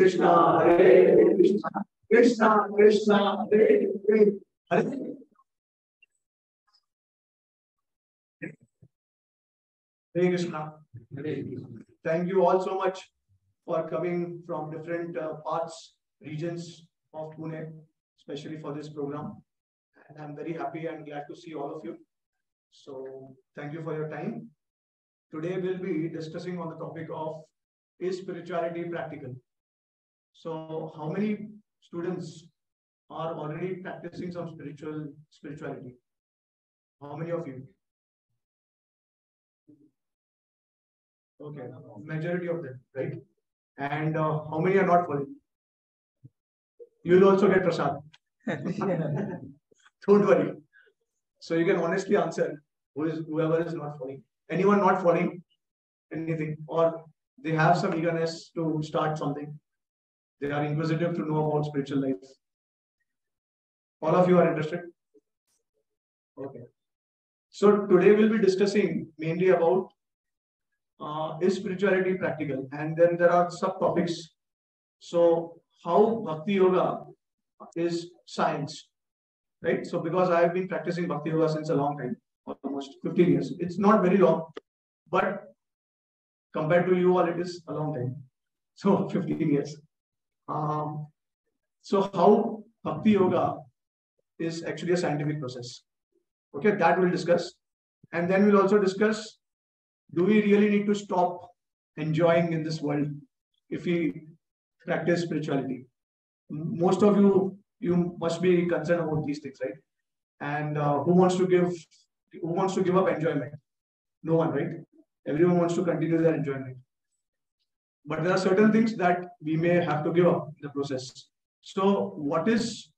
Krishna, Hare Krishna, Krishna Krishna, Hare Hare. Hare Krishna. Thank you all so much for coming from different parts, regions of Pune, especially for this program. And I'm very happy and glad to see all of you. So thank you for your time. Today we'll be discussing on the topic of, is spirituality practical? So how many students are already practicing some spirituality? How many of you? Okay, majority of them, right? And how many are not following? You will also get prasad. Don't worry. So you can honestly answer whoever is not following. Anyone not following anything, or they have some eagerness to start something. They are inquisitive to know about spiritual life. All of you are interested? Okay. So today we'll be discussing mainly about is spirituality practical? And then there are subtopics. So how Bhakti Yoga is science, right? So because I have been practicing Bhakti Yoga since a long time, almost 15 years. It's not very long, but compared to you all, it is a long time. So 15 years. So how Bhakti Yoga is actually a scientific process. Okay, that we'll discuss. And then we'll also discuss, do we really need to stop enjoying in this world if we practice spirituality? Most of you must be concerned about these things, right? And who wants to give up enjoyment? No one, right? Everyone wants to continue their enjoyment. But there are certain things that we may have to give up in the process. So what is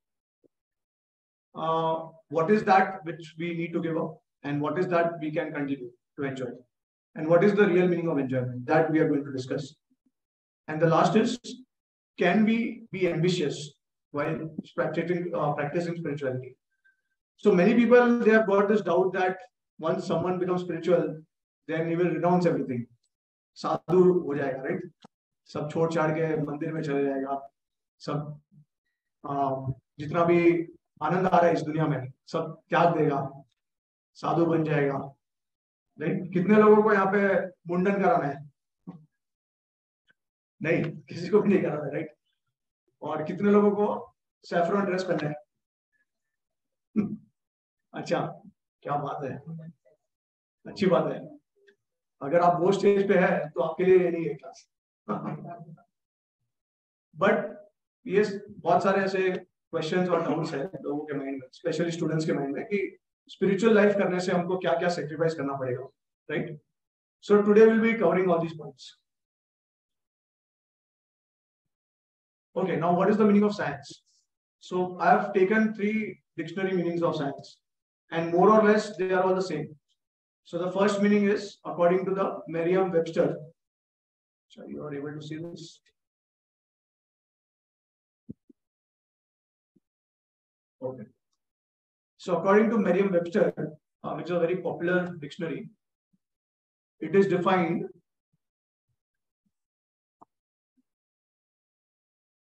that which we need to give up, and what is that we can continue to enjoy? And what is the real meaning of enjoyment? That we are going to discuss. And the last is, can we be ambitious while practicing spirituality? So many people, they have got this doubt that once someone becomes spiritual, then he will renounce everything. Sadhu ho jayega, right? सब छोड़ छाड़ के मंदिर में चले जाएगा, सब जितना भी आनंद आ रहा है इस दुनिया में सब त्याग देगा, साधु बन जाएगा, राइट? कितने लोगों को यहाँ पे मुंडन कराना है? नहीं, किसी को भी नहीं कराना है, राइट? और कितने लोगों को सैफरन ड्रेस पहनना है? अच्छा, क्या बात है, अच्छी बात है. अगर आप वो स्टेज पे है तो आपके लिए ये नहीं है क्लास. बट ये बहुत सारे ऐसे क्वेश्चंस और डाउट्स है लोगों के माइंड में, स्पेशली स्टूडेंट्स के माइंड में, कि स्पिरिचुअल लाइफ करने से हमको क्या क्या सेक्रीफाइस करना पड़ेगा, right? So today will be covering all these points. Okay, now what is the meaning of science? So I have taken 3 dictionary meanings of science, and more or less they are all the same. So the first meaning is, according to the Merriam-Webster. So you are able to see this. Okay. So according to Merriam-Webster, which is a very popular dictionary, it is defined: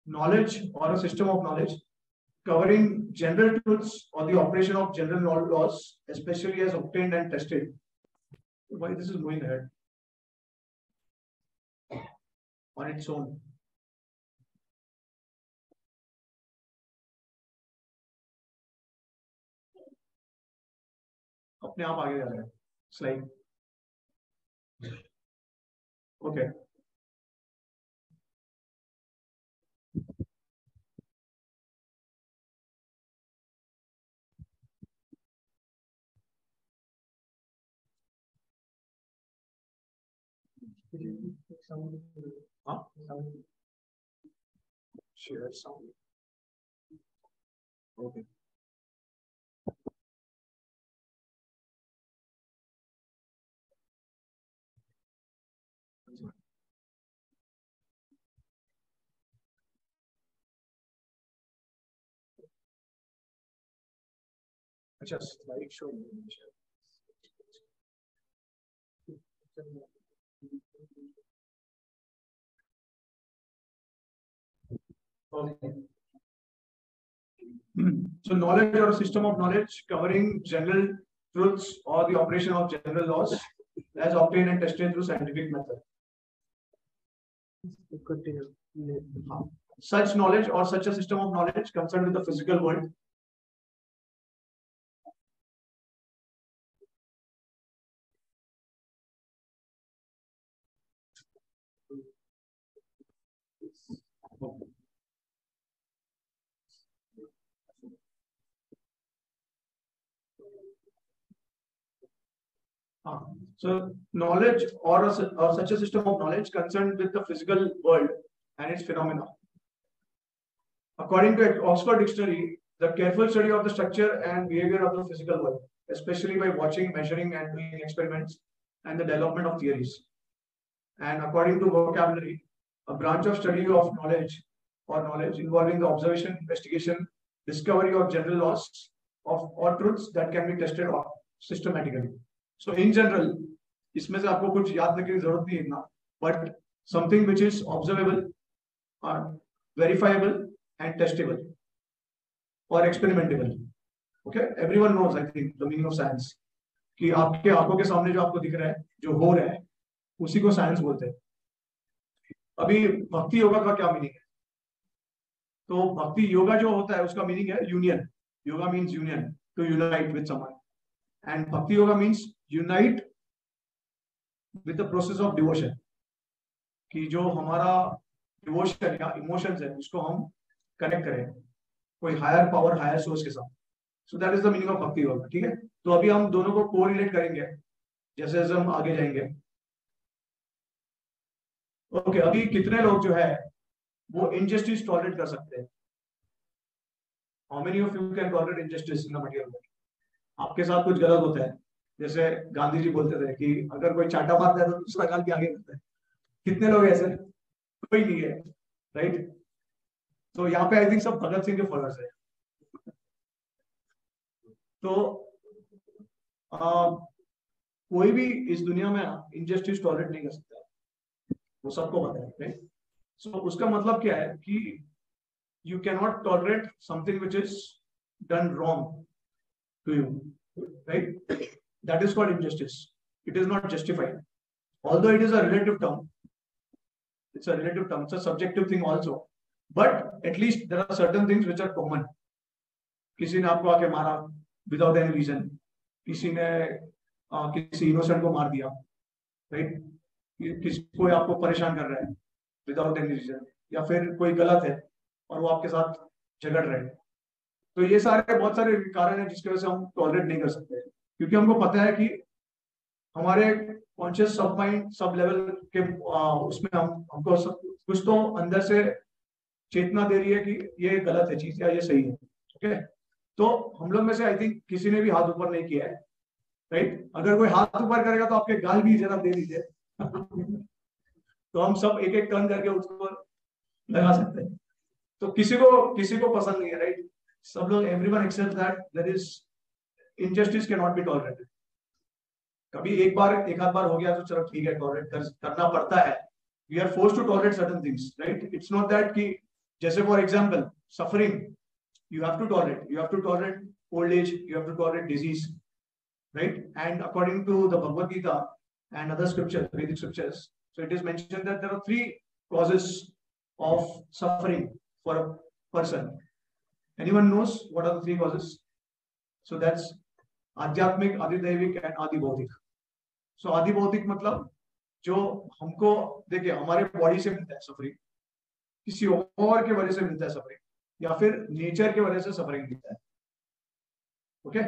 knowledge or a system of knowledge covering general truths or the operation of general laws, especially as obtained and tested. Why this is moving ahead on its own? अपने आप आगे जा रहा है slide. Okay. Share sound. Okay. अच्छा, slide show. Okay. So knowledge or a system of knowledge covering general truths or the operation of general laws as obtained and tested through scientific method. Continue. Such knowledge or such a system of knowledge concerned with the physical world. So knowledge or such a system of knowledge concerned with the physical world and its phenomena. According to Oxford Dictionary, the careful study of the structure and behavior of the physical world, especially by watching, measuring, and doing experiments, and the development of theories. And according to vocabulary, a branch of study of knowledge or knowledge involving the observation, investigation, discovery of general laws of or truths that can be tested systematically. So in general, इसमें से आपको कुछ याद रखने की जरूरत नहीं है ना, but something which is observable, verifiable, and testable or experimentable. Okay, everyone knows, I think, the meaning of science. कि आपके आंखों के सामने जो आपको दिख रहा है, जो हो रहा है, उसी को साइंस बोलते हैं. अभी भक्ति योगा का क्या मीनिंग है? तो भक्ति योगा जो होता है उसका मीनिंग है union. Yoga means union, to unite with someone, and bhakti yoga means unite with the process of devotion. कि जो हमारा डिवोशन या इमोशंस है उसको हम कनेक्ट करें कोई हायर पावर, हायर सोर्स के साथ. So that is the meaning of भक्ति योगा. ठीक है, तो अभी हम दोनों को कोरिलेट करेंगे जैसे जैसे हम आगे जाएंगे. ओके, अभी कितने लोग जो है वो इनजस्टिस टॉलरेट कर सकते हैं? How many of you can tolerate injustice in the material world? आपके साथ कुछ गलत होता है, जैसे गांधी जी बोलते थे कि अगर कोई चाटा मारता है तो दूसरा गाल के आगे करता है. कितने लोग ऐसे? कोई नहीं है, राइट? तो यहाँ पे आई थिंक सब भगत सिंह के फॉलोअर्स है. तो कोई भी इस दुनिया में इनजस्टिस टॉलरेट नहीं कर सकता, वो सबको पता है, राइट? सो उसका मतलब क्या है कि you can not tolerate something which is done wrong to you, right? That is called injustice. It is not justified, although it is a relative term. It's a relative term, it's a subjective thing also, but at least there are certain things which are common. किसी ने आपको आके मारा without any reason, किसी ने किसी innocent को मार दिया, राइट? किसी कोई आपको परेशान कर रहा है without any reason, या फिर कोई गलत है और वो आपके साथ झगड़ रहे हैं. तो ये सारे बहुत सारे कारण हैं जिसकी वजह से हम टॉलरेट नहीं कर सकते, क्योंकि हमको पता है कि हमारे कॉन्शियस सब माइंड सब लेवल के उसमें हमको कुछ तो अंदर से चेतना दे रही है कि ये गलत है चीज या ये सही है. ओके, तो हम लोग में से आई थिंक किसी ने भी हाथ ऊपर नहीं किया है, राइट? अगर कोई हाथ ऊपर करेगा तो आपके गाल भी जरा दे दीजिए तो हम सब एक एक टर्न करके उसको लगा सकते हैं. तो किसी को पसंद नहीं है, राइट? सब लोग, everyone accept that there is injustice can not be tolerated. कभी एक आध बार हो गया तो चलो ठीक है, टॉलरेट करना पड़ता है. We are forced to tolerate certain things, right? It's not that कि जैसे for example suffering, you have to tolerate old age, you have to tolerate disease, right? And according to the Bhagavad Gita and other scriptures, Vedic scriptures, so it is mentioned that there are 3 causes of suffering for a person. Anyone knows what are the 3 causes? So that's आध्यात्मिक, आदिदैविक and आदिभौतिक. सो आदिभौतिक मतलब जो हमको देखिए हमारे body से मिलता है suffering, किसी और के वजह से मिलता है सफरिंग, या फिर नेचर के वजह से सफरिंग मिलता है. ओके,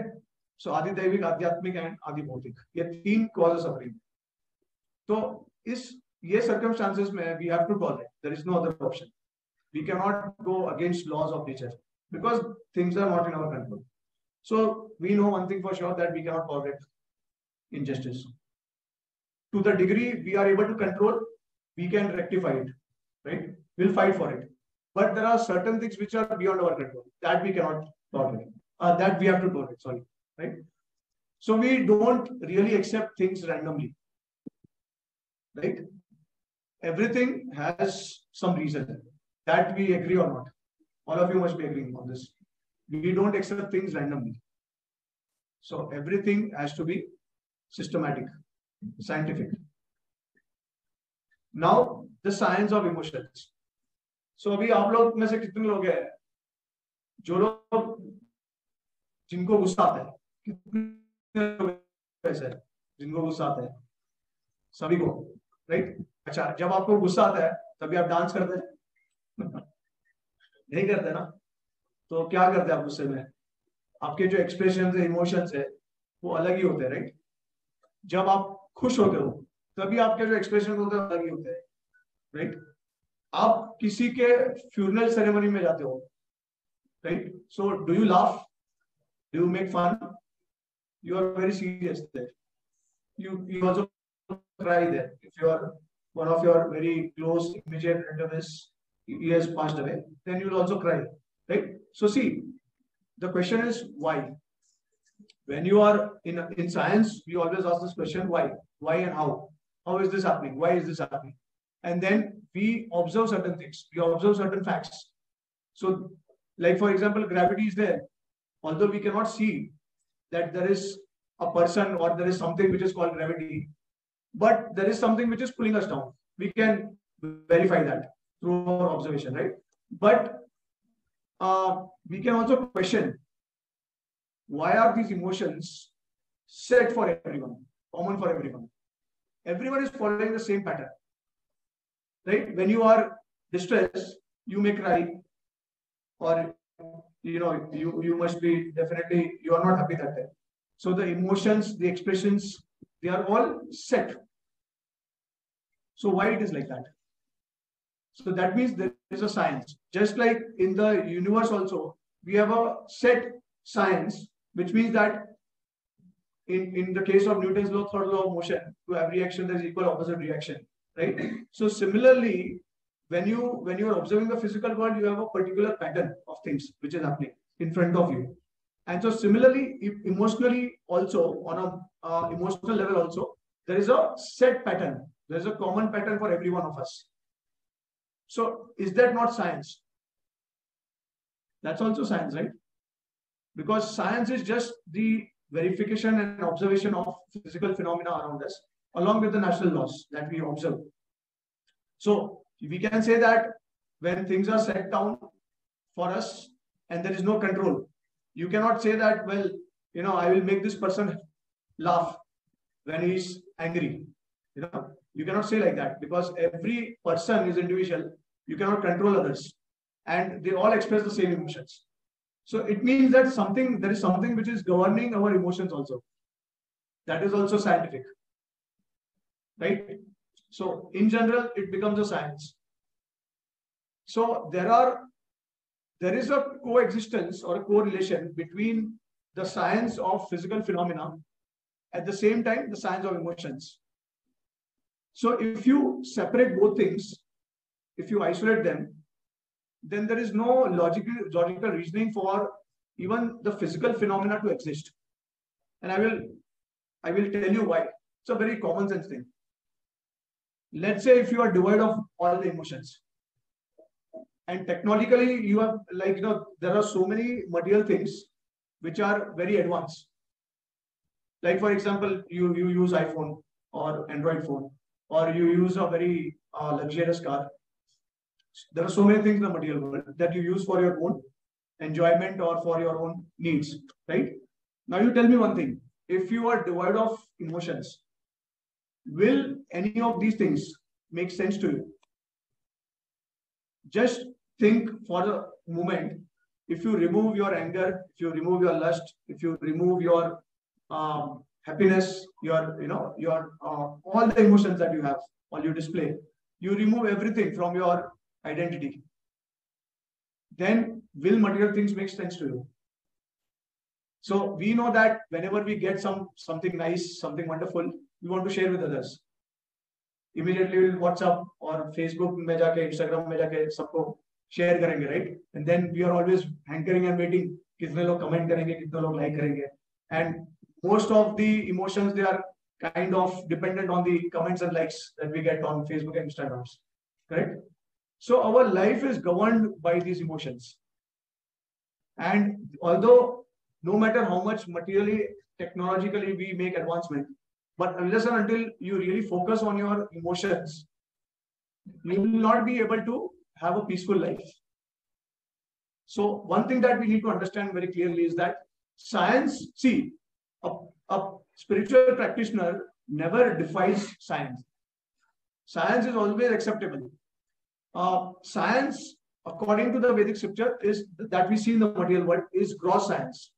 सो आदिदैविक, आध्यात्मिक एंड आदिभौतिक, ये 3 कॉज सफरिंग. तो ये सर्कमस्टांसेस में we have to tolerate, there is no other option. We can not go against laws of nature because things are not in our control. So we know one thing for sure, that we cannot tolerate injustice. To the degree we are able to control, we can rectify it, right? We'll fight for it. But there are certain things which are beyond our control that we cannot tolerate, that we have to tolerate, sorry, right? So we don't really accept things randomly, right? Everything has some reason that we agree or not. All of you must be agreeing on this. We don't accept things randomly. So everything has to be systematic, scientific. Now, the science of emotions. So अभी आप लोग में से कितने लोग हैं जो लोग जिनको गुस्सा आता है? कितने लोग ऐसे हैं जिनको गुस्सा आता है? सभी को, राइट? अच्छा, जब आपको गुस्सा आता है तभी आप डांस करते हैं? नहीं करते ना? तो क्या करते हैं आप गुस्से में? आपके जो एक्सप्रेशन है, इमोशंस है, वो अलग ही होते हैं, राइट? जब आप खुश होते हो तभी आपके जो एक्सप्रेशन होते हैं अलग ही होते हैं, राइट? आप किसी के फ्यूनरल सेरेमनी में जाते हो, right? So do you laugh? Do you make fun? You are very serious there. You also cry there. If you are one of your very close immediate relatives, he has passed away, then you will also cry, right? So see, the question is why. When you are in science, we always ask this question: why and how? How is this happening? Why is this happening? And then we observe certain things. We observe certain facts. So, like for example, gravity is there. Although we cannot see that there is a person or there is something which is called gravity, but there is something which is pulling us down. We can verify that through our observation, right? But we can also question why are these emotions set for everyone, common for everyone? Everyone is following the same pattern, right? When you are distressed, you may cry, or you must be definitely, you are not happy that day. So the emotions, the expressions, they are all set. So why it is like that? So that means there is a science. Just like in the universe also, we have a set science, which means that in the case of Newton's law, third law of motion, to every action there is equal opposite reaction, right? So similarly, when you are observing the physical world, you have a particular pattern of things which is happening in front of you. And so similarly, emotionally also, on a emotional level also, there is a set pattern. There is a common pattern for every one of us. So is that not science? That's also science, right? Because science is just the verification and observation of physical phenomena around us, along with the natural laws that we observe. So we can say that when things are set down for us and there is no control, you cannot say that, well, I will make this person laugh when he is angry. You cannot say like that, because every person is individual. You cannot control others, and they all express the same emotions. So it means that there is something which is governing our emotions also. That is also scientific, right? So in general, it becomes a science. So there is a coexistence or a correlation between the science of physical phenomena, at the same time the science of emotions. So if you separate both things, if you isolate them, then there is no logical reasoning for even the physical phenomena to exist. And I will tell you why. It's a very common sense thing. Let's say if you are devoid of all the emotions, and technologically you have, there are so many material things which are very advanced. Like for example, you use iPhone or Android phone, or you use a very luxurious car. There are so many things in the material world that you use for your own enjoyment or for your own needs, right? Now you tell me one thing. If you are devoid of emotions, will any of these things make sense to you? Just think for a moment. If you remove your anger, if you remove your lust, if you remove your happiness, your all the emotions that you have, all you display, you remove everything from your identity, then will material things make sense to you? So we know that whenever we get something nice, something wonderful, we want to share with others. Immediately we'll WhatsApp or Facebook में जाके, Instagram में जाके सबको share करेंगे, right? And then we are always hankering and waiting, कितने लोग comment करेंगे, कितने लोग like करेंगे. And most of the emotions, they are kind of dependent on the comments and likes that we get on Facebook and Instagram, correct? So our life is governed by these emotions. And although no matter how much materially, technologically we make advancement, but unless and until you really focus on your emotions, you will not be able to have a peaceful life. So one thing that we need to understand very clearly is that science, see, a spiritual practitioner never defies science. Science is always acceptable. Science, according to the Vedic scripture, is that we see in the material world is gross science,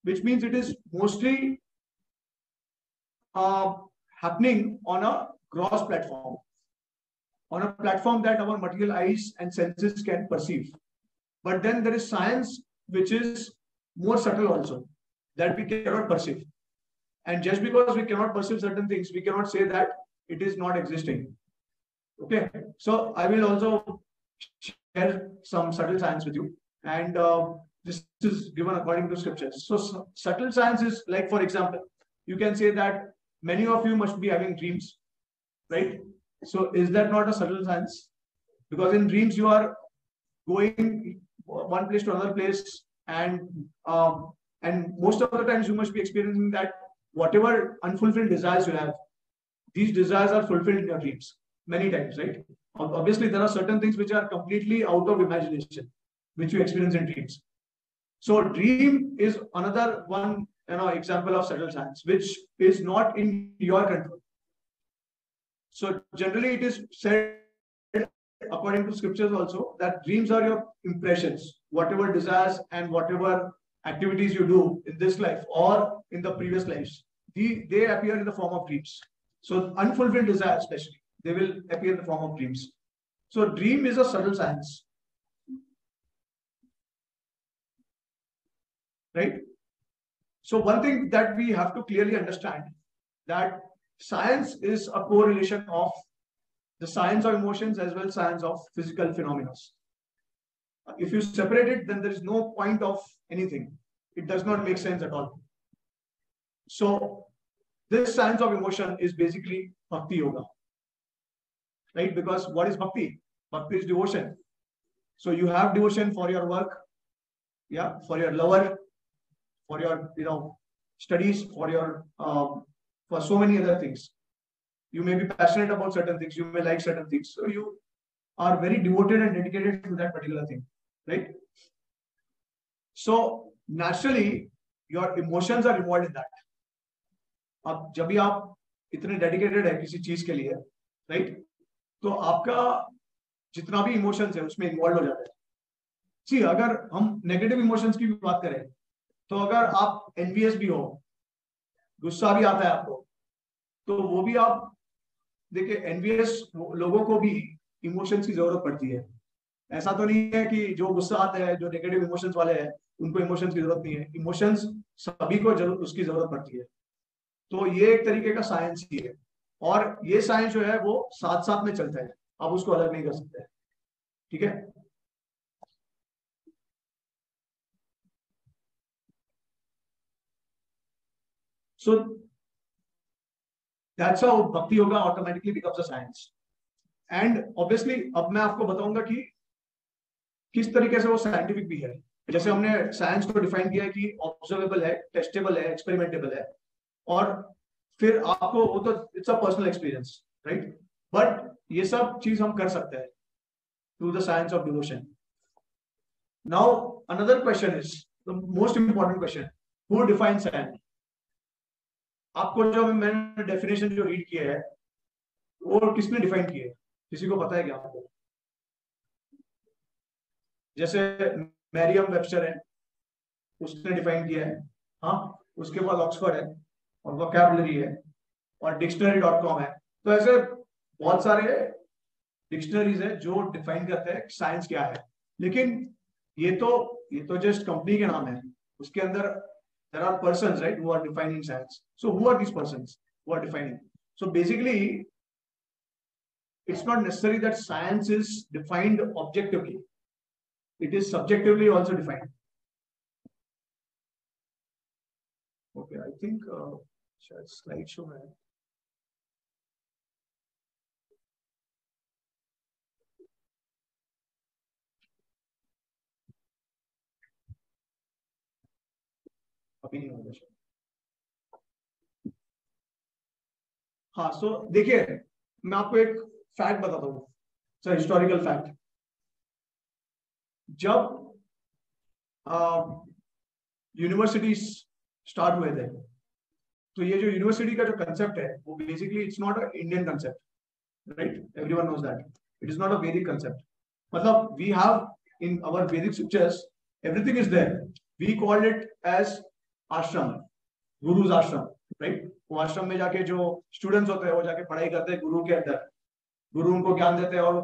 which means it is mostly happening on a gross platform, on a platform that our material eyes and senses can perceive. But then there is science which is more subtle also, that we cannot perceive. And just because we cannot perceive certain things, we cannot say that it is not existing. Okay, so I will also share some subtle science with you, and this is given according to scriptures. So subtle science is like, for example, you can say that many of you must be having dreams, right? So is that not a subtle science? Because in dreams you are going one place to another place, and most of the times you must be experiencing that whatever unfulfilled desires you have, these desires are fulfilled in your dreams many times, right? Obviously, there are certain things which are completely out of imagination, which you experience in dreams. So, dream is another one, example of subtle science, which is not in your control. So, generally, it is said, according to scriptures also, that dreams are your impressions, whatever desires and whatever activities you do in this life or in the previous lives, they appear in the form of dreams. So unfulfilled desires, especially, they will appear in the form of dreams. So dream is a subtle science, right? So one thing that we have to clearly understand, that science is a correlation of the science of emotions as well as science of physical phenomena. If you separate it, then there is no point of anything. It does not make sense at all. So this science of emotion is basically bhakti yoga, right? Because what is bhakti? Bhakti is devotion. So you have devotion for your work, yeah, for your lover, for your studies, for your for so many other things. You may be passionate about certain things. You may like certain things. So you are very devoted and dedicated to that particular thing, right? So naturally, your emotions are involved in that. अब जब भी आप इतने dedicated है किसी चीज के लिए, राइट, तो आपका जितना भी इमोशंस है उसमें इन्वॉल्व हो जाता है. सी, अगर हम नेगेटिव इमोशंस की भी बात करें, तो अगर आप एनवियस भी हो, गुस्सा भी आता है आपको, तो वो भी आप देखिए, एनवियस लोगों को भी इमोशंस की जरूरत पड़ती है. ऐसा तो नहीं है कि जो गुस्सा आता है, जो नेगेटिव इमोशंस वाले हैं, उनको इमोशंस की जरूरत नहीं है. इमोशंस सभी को उसकी जरूरत पड़ती है. तो ये एक तरीके का साइंस ही है, और ये साइंस जो है वो साथ साथ में चलता है, आप उसको अलग नहीं कर सकते. ठीक है. सो दैट्स हाउ भक्ति yoga automatically becomes a science. And obviously अब मैं आपको बताऊंगा कि किस तरीके से वो साइंटिफिक भी है. जैसे हमने साइंस को डिफाइन किया है कि ऑब्जर्वेबल है, टेस्टेबल है, एक्सपेरिमेंटेबल है, और फिर आपको वो तो it's a personal experience, right. But ये सब चीज हम कर सकते हैं through the science of devotion. Now another question is the most important question, who defines science. आपको जो मैंने डेफिनेशन जो रीड किया है वो किसने डिफाइन किया है, किसी को पता है क्या आपको? जैसे मैरियम वेबस्टर है, उसने डिफाइन किया है. हाँ, उसके बाद ऑक्सफोर्ड है, और वोकैबुलरी है, और डिक्शनरी.com है. तो ऐसे बहुत सारे डिक्शनरीज है जो डिफाइन करते हैं साइंस क्या है. लेकिन ये तो जस्ट कंपनी के नाम है. उसके अंदर there are persons, right, who are defining science. So who are these persons who are defining? So basically, it's not necessary that science is defined objectively. It is subjectively also defined. Okay, I think slideshow है. अभी नहीं होगा शायद। हाँ, सो देखिए, मैं आपको एक फैक्ट बताता हूँ, सर, हिस्टोरिकल फैक्ट। जब यूनिवर्सिटीज स्टार्ट हुए थे, तो ये जो यूनिवर्सिटी का जो कंसेप्ट है वो basically it's not a Indian concept, right? Everyone knows that it is not a Vedic concept. मतलब we have in our Vedic scriptures everything is there, we called it as ashram, gurus आश्रम, राइट? वो आश्रम में जाके जो स्टूडेंट्स होते हैं वो जाके पढ़ाई करते हैं गुरु के अंदर, गुरु उनको ज्ञान देते हैं और वो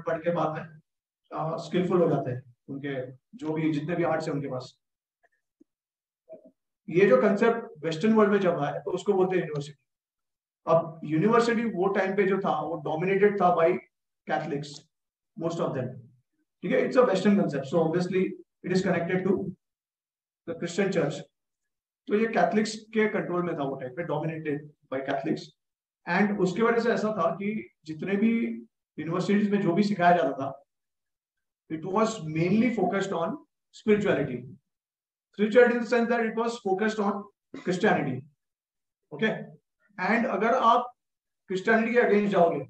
पढ़ के बाद में स्किलफुल हो जाते हैं, उनके जो भी जितने भी आर्ट्स है उनके पास। ये जो कंसेप्ट वेस्टर्न वर्ल्ड में जब आया तो उसको बोलते हैं यूनिवर्सिटी। अब यूनिवर्सिटी वो टाइम पे जो था वो डोमिनेटेड था by Catholics, most of them, ठीक है? It's a western concept, so obviously it is connected to the Christian church. तो ये कैथलिक्स के कंट्रोल में था वो टाइम पे, डोमिनेटेड बाय कैथलिक्स। एंड उसकी वजह से ऐसा था कि जितने भी यूनिवर्सिटीज में जो भी सिखाया जाता था, it was mainly focused on spirituality. Spirituality in the sense that it was focused on Christianity. Okay? And अगर आप Christianity के against जाओगे,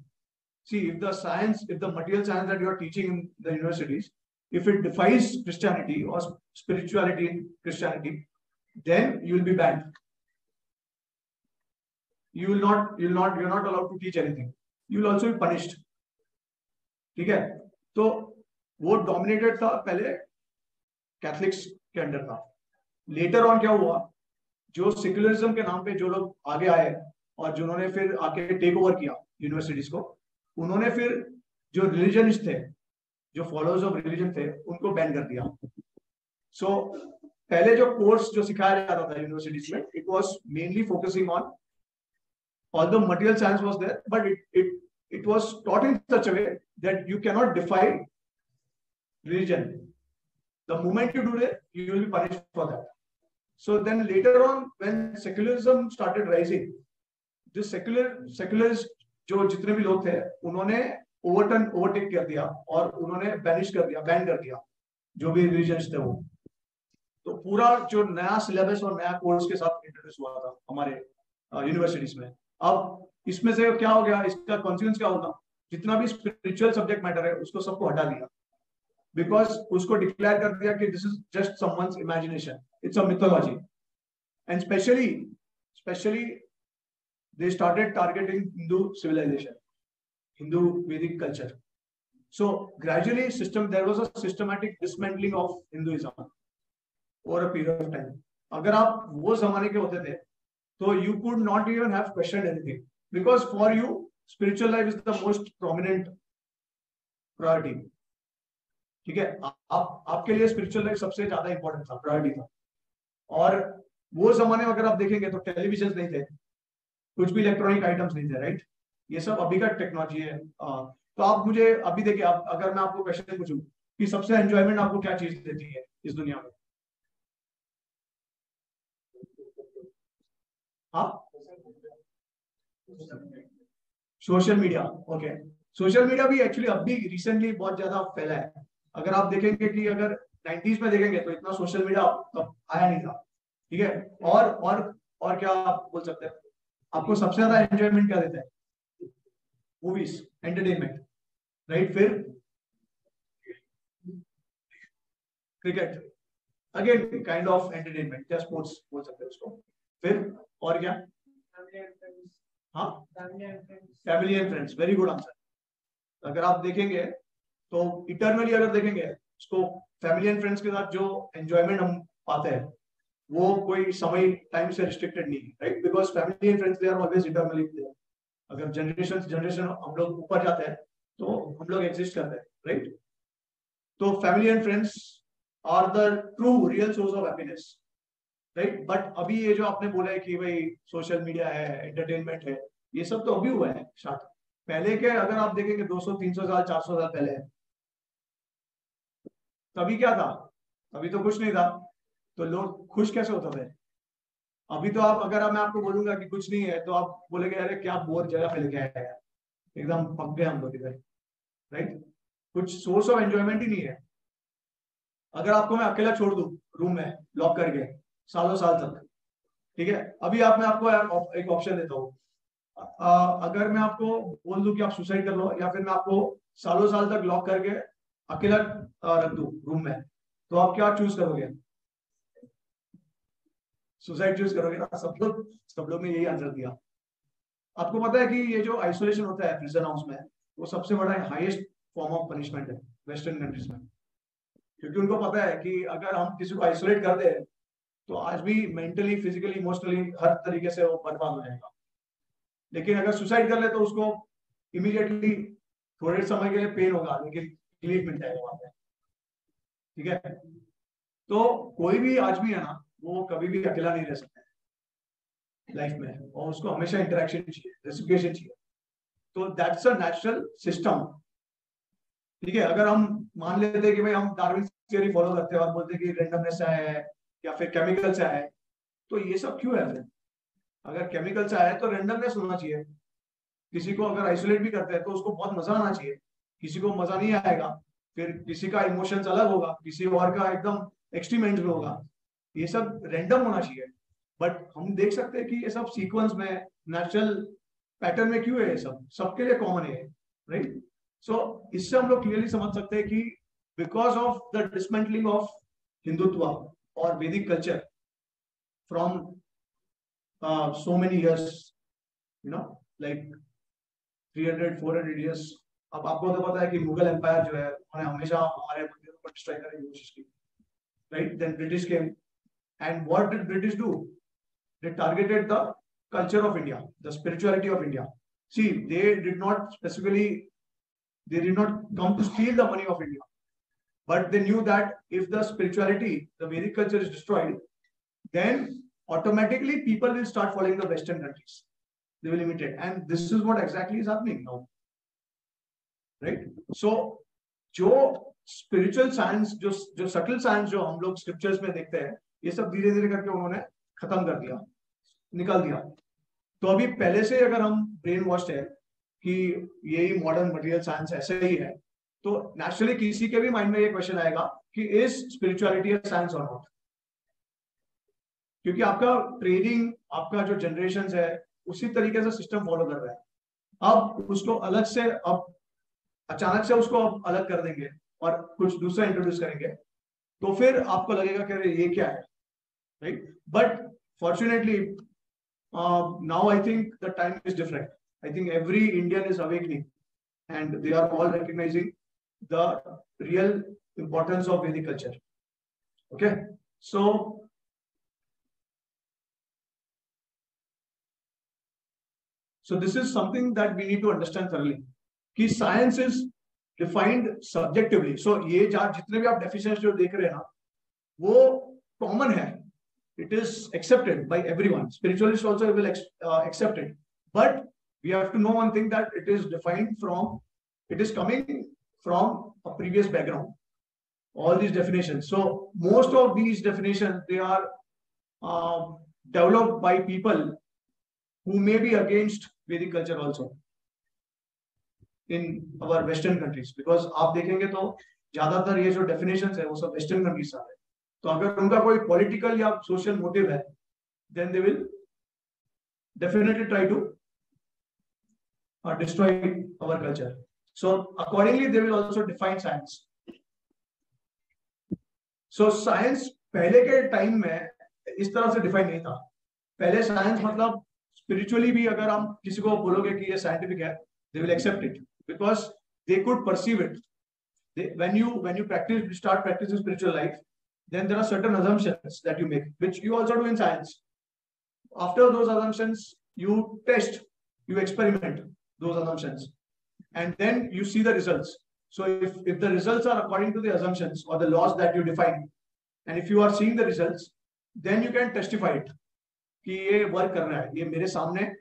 see, if the science, if the material science that you are teaching in the universities, if it defies Christianity or spirituality in Christianity, then you will be banned. You're not allowed to teach anything. You will also be punished. ठीक है? तो वो dominated था पहले Catholics के under था। Later on क्या हुआ, जो सेक्युलरिज्म के नाम पे जो लोग आगे आए और जिन्होंने फिर आके टेक ओवर किया यूनिवर्सिटीज को, उन्होंने फिर जो रिलीजनिस्ट थे, जो फॉलोअर्स ऑफ रिलीजन थे, उनको बैन कर दिया। सो पहले जो कोर्स जो सिखाया जा रहा था यूनिवर्सिटीज में, it was mainly focusing on, although material science was there, but it was taught in such a way that you cannot defy religion. The moment you do that, you will be punished for that. So then later on, when secularism started rising, this secularists जो जितने भी लोग थे, उन्होंने overtake कर दिया और उन्होंने बैनिश कर दिया, बैन कर दिया जो भी रिलीजन्स थे वो। तो पूरा जो नया सिलेबस और नया कोर्स के साथ इंट्रोड्यूस हुआ था हमारे यूनिवर्सिटीज में। अब इसमें से क्या हो गया, इसका कॉन्सिक्वेंस क्या होगा, जितना भी स्पिरिचुअल सब्जेक्ट मैटर है उसको सबको हटा दिया, बिकॉज उसको डिक्लेयर कर दिया कि this is just someone's imagination, it's a mythology. And specially they started targeting Hindu civilization, Hindu Vedic culture. So gradually there was a systematic dismantling of Hinduism over a period of time. अगर आप वो जमाने के होते थे तो you could not even have questioned anything, because for you spiritual life is the most prominent priority. ठीक है? आपके लिए स्पिरिचुअल लाइफ सबसे ज्यादा इंपॉर्टेंट था, प्रायोरिटी था। और वो जमाने में अगर आप देखेंगे तो टेलीविजन नहीं थे, कुछ भी इलेक्ट्रॉनिक आइटम्स नहीं थे, राइट? ये सब अभी का टेक्नोलॉजी है। तो आप मुझे अभी देखिए, आप अगर मैं आपको क्वेश्चन पूछूं कि सबसे एंजॉयमेंट आपको क्या चीज देती है इस दुनिया में, social media. Okay, social media भी एक्चुअली अभी रिसेंटली बहुत ज्यादा फैला है। अगर आप देखेंगे कि अगर 90s में देखेंगे तो इतना सोशल मीडिया तब आया नहीं था, ठीक है? और क्या आप बोल सकते हैं, आपको सबसे ज्यादा एंजॉयमेंट क्या देता है? Movies, entertainment, right? फिर cricket, again kind of entertainment, क्या स्पोर्ट्स बोल सकते हैं उसको। फिर और क्या? हाँ, family and friends, very good answer. अगर आप देखेंगे तो इटरनली अगर देखेंगे उसको, फैमिली एंड फ्रेंड्स के साथ जो एंजॉयमेंट हम पाते हैं वो कोई समय टाइम से रिस्ट्रिक्टेड नहीं है, right? Because family and friends they are always eternally there. अगर जनरेशन हम लोग ऊपर जाते हैं तो हम लोग एग्जिस्ट करते हैं, राइट? तो family and friends are the true real source of happiness, right? But अभी ये जो आपने बोला है कि भाई सोशल मीडिया है, एंटरटेनमेंट है, ये सब तो अभी हुआ है स्टार्ट। पहले के अगर आप देखेंगे 200-300 साल 400 साल पहले, तभी क्या था? अभी तो कुछ नहीं था, तो लोग खुश कैसे होते थे? अभी तो आप, अगर मैं आपको बोलूंगा कि कुछ नहीं है तो आप बोलेंगे अरे क्या बोर जगह पे लेके आया है, एकदम पक गए हम लोग इधर, राइट? कुछ सोर्स ऑफ एंजॉयमेंट ही नहीं है। अगर आपको मैं अकेला छोड़ दूं रूम में लॉक करके सालों साल तक। ठीक है, अभी आप मैं आपको एक ऑप्शन देता हूँ। अगर मैं आपको बोल दूं कि आप सुसाइड कर लो, या फिर मैं आपको सालों साल तक लॉक करके अकेला रख दूं रूम में, तो आप क्या चूज करोगे? सुसाइड चूज करोगे ना? सब लोग ने यही आंसर दिया। आपको पता है कि ये जो आइसोलेशन होता है प्रिजन हाउस में, वो सबसे बड़ा हाईएस्ट फॉर्म ऑफ पनिशमेंट है वेस्टर्न कंट्रीज में। क्योंकि उनको पता है कि अगर हम किसी को आइसोलेट कर दे तो आज भी मेंटली, फिजिकली, इमोशनली हर तरीके से वो बर्बाद हो जाएगा। लेकिन अगर सुसाइड कर ले तो उसको इमीडिएटली थोड़े समय के लिए पेन होगा, लेकिन रिलीफ मिल जाएगा वहां पे। ठीक है, तो कोई भी आदमी है ना, वो कभी भी अकेला नहीं रह सकता लाइफ में, और उसको हमेशा इंटरेक्शन चाहिए, रेसिप्रोकेशन चाहिए। तो दैट्स अ नेचुरल सिस्टम। ठीक है, अगर हम मान लेते हैं कि भाई हम डार्विन थ्योरी फॉलो करते हैं और बोलते हैं कि रेंडमनेस से आया है या फिर केमिकल से आया है, तो ये सब क्यों है फिर? अगर केमिकल से आया है तो रेंडमनेस होना चाहिए। किसी को अगर आइसोलेट भी करते हैं तो उसको बहुत मजा आना चाहिए, किसी को मजा नहीं आएगा, फिर किसी का इमोशंस अलग होगा, किसी और का एकदम एक्सट्रीम एंड में होगा। ये सब रेंडम होना चाहिए। बट हम देख सकते हैं कि ये सब सीक्वेंस में, नेचुरल पैटर्न में क्यों है, ये सब सबके लिए कॉमन है, राइट? सो इससे हम लोग क्लियरली समझ सकते हैं कि because of the dismantling of Hindutva और वैदिक culture from so many years, like 300-400 years। अब आपको तो पता है कि मुगल एम्पायर जो है उन्होंने हमेशा हमारे मंदिरों को डिस्ट्रॉय करने की कोशिश की, right? Then British came, and what did British do? They targeted the culture of India, the spirituality of India. See, they did not come to steal the money of India, but they knew that if the spirituality, the Vedic culture is destroyed, then automatically people will start following the Western countries. They will imitate, and this is what exactly is happening now, right? So जो spiritual science, जो subtle science जो हम लोग scriptures में देखते हैं, ये सब धीरे धीरे करके उन्होंने खत्म कर दिया, निकाल दिया। तो अभी पहले से अगर हम ब्रेन वॉश्ड है कि यही मॉडर्न मटेरियल साइंस ऐसे ही है, तो नेचुरली किसी के भी माइंड में ये क्वेश्चन आएगा कि इज स्पिरिचुअलिटी साइंस और नॉट? क्योंकि आपका ट्रेनिंग, आपका जो जनरेशन है उसी तरीके से सिस्टम फॉलो कर रहा है। अब उसको अलग से, अब अचानक से उसको अब अलग कर देंगे और कुछ दूसरा इंट्रोड्यूस करेंगे, तो फिर आपको लगेगा कि ये क्या है, right? But fortunately now I think the time is different. I think every Indian is awakening and they are all recognizing the real importance of Vedic culture. Okay, so this is something that we need to understand thoroughly कि science is defined subjectively. So ये जितने भी आप definitions जो देख रहे हैं ना, वो common है, it is accepted by everyone. Spiritualists also will accept it, but we have to know one thing, that it is defined from, it is coming from a previous background, all these definitions. So most of these definitions, they are developed by people who may be against Vedic culture also in our Western countries, because आप देखेंगे तो ज्यादातर ये जो definitions है वो सब Western countries आ रहे हैं। तो अगर उनका कोई पॉलिटिकल या सोशल मोटिव है, then they will definitely try to destroy our culture. So accordingly they will also define science. So science पहले के टाइम में इस तरह से डिफाइन नहीं था। पहले साइंस मतलब स्पिरिचुअली भी अगर हम किसी को बोलोगे कि ये साइंटिफिक है, they will accept it because they could perceive it. When you start practicing spiritual life, then there are certain assumptions that you make, which you also do in science. After those assumptions, you test, you experiment those assumptions, and then you see the results. So if the results are according to the assumptions or the laws that you define, and if you are seeing the results, then you can testify it कि ये work कर रहा है, ये मेरे सामने,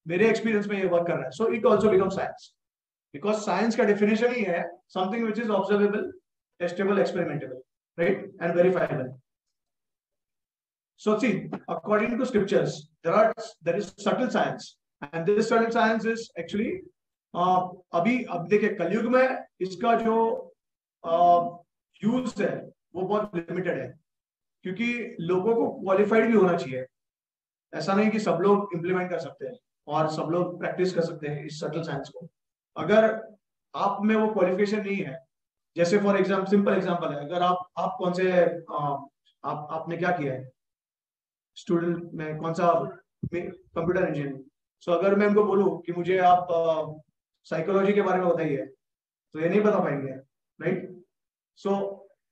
मेरे experience में ये वर्क कर रहा है. So it also becomes science, because science का definition ही है something which is observable, testable, experimentable, right, and verifiable. So see, according to scriptures, there is subtle science, and this subtle science is actually अभी अब देखिए कलयुग में इसका जो use है वो बहुत लिमिटेड है. क्योंकि लोगों को क्वालिफाइड भी होना चाहिए। ऐसा नहीं कि सब लोग इम्प्लीमेंट कर सकते हैं और सब लोग प्रैक्टिस कर सकते हैं इस सटल साइंस को। अगर आप में वो क्वालिफिकेशन नहीं है, जैसे फॉर एग्जाम्पल सिंपल एग्जांपल है, अगर आप कौन से आपने क्या किया है स्टूडेंट में, कौन सा कंप्यूटर इंजीनियरिंग। सो अगर मैं उनको बोलूं कि मुझे आप साइकोलॉजी के बारे में बताइए, तो ये नहीं बता पाएंगे, राइट। सो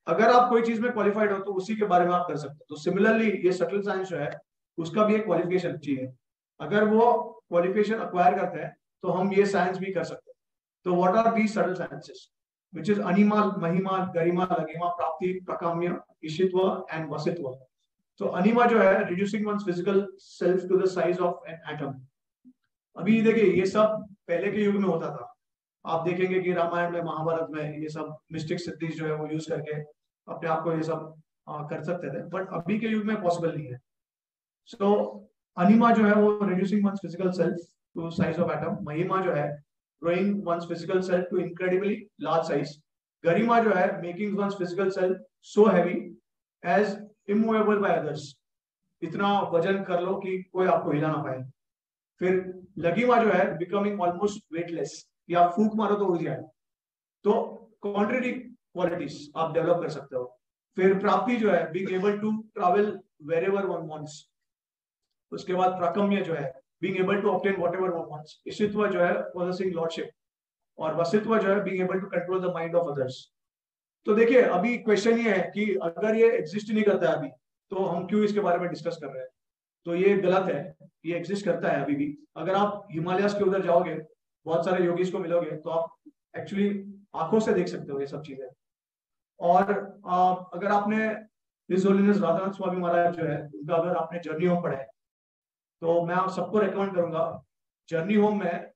अगर आप कोई चीज में क्वालिफाइड हो तो उसी के बारे में आप कर सकते हो। तो सिमिलरली ये सटल साइंस जो है उसका भी एक क्वालिफिकेशन चाहिए। अगर वो क्वालिफिकेशन अक्वायर करते हैं तो हम ये साइंस भी कर सकते हैं। तो what are these subtle sciences, which is anima, mahima, garima, लघिमा, प्राप्ति, प्रकाम्य, ईशित्व एंड वसित्व। तो अनिमा जो है reducing one's physical self to the size of an atom. अभी देखिए ये सब पहले के युग में होता था। आप देखेंगे कि रामायण में, महाभारत में ये सब मिस्टिक सिद्धि जो है वो यूज करके अपने आप को ये सब कर सकते थे, बट अभी के युग में पॉसिबल नहीं है। सो अनिमा जो है वो reducing one's physical self to size of atom. Mahima जो है growing one's physical self to incredibly large size. गरिमा जो है making one's physical self so heavy as immovable by others. इतना वजन कर लो कि कोई आपको हिला ना पाए। फिर लघिमा जो है becoming almost weightless, या फूक मारो तो उड़ जाए। तो contrary qualities आप डेवलप कर सकते हो। फिर प्राप्ति जो है being able to travel wherever one wants। उसके बाद प्राकम्य जो है being able to obtain whatever one wants। ईशित्व जो है possessing lordship, और वसित्व जो है being able to control the mind of others। तो देखिए अभी क्वेश्चन ये है कि अगर ये एग्जिस्ट नहीं करता है अभी, तो हम क्यों इसके बारे में डिस्कस कर रहे हैं। तो ये गलत है, ये एग्जिस्ट करता है अभी भी। अगर आप हिमालयस के उधर जाओगे, बहुत सारे योगीज को मिलोगे, तो आप एक्चुअली आंखों से देख सकते हो ये सब चीजें। और अगर आपने हिज होलीनेस राधानाथ स्वामी महाराज जो है उनका अगर आपने जर्नी होम पढ़ा है, तो मैं आप सबको रेकमेंड करूंगा। जर्नी होम में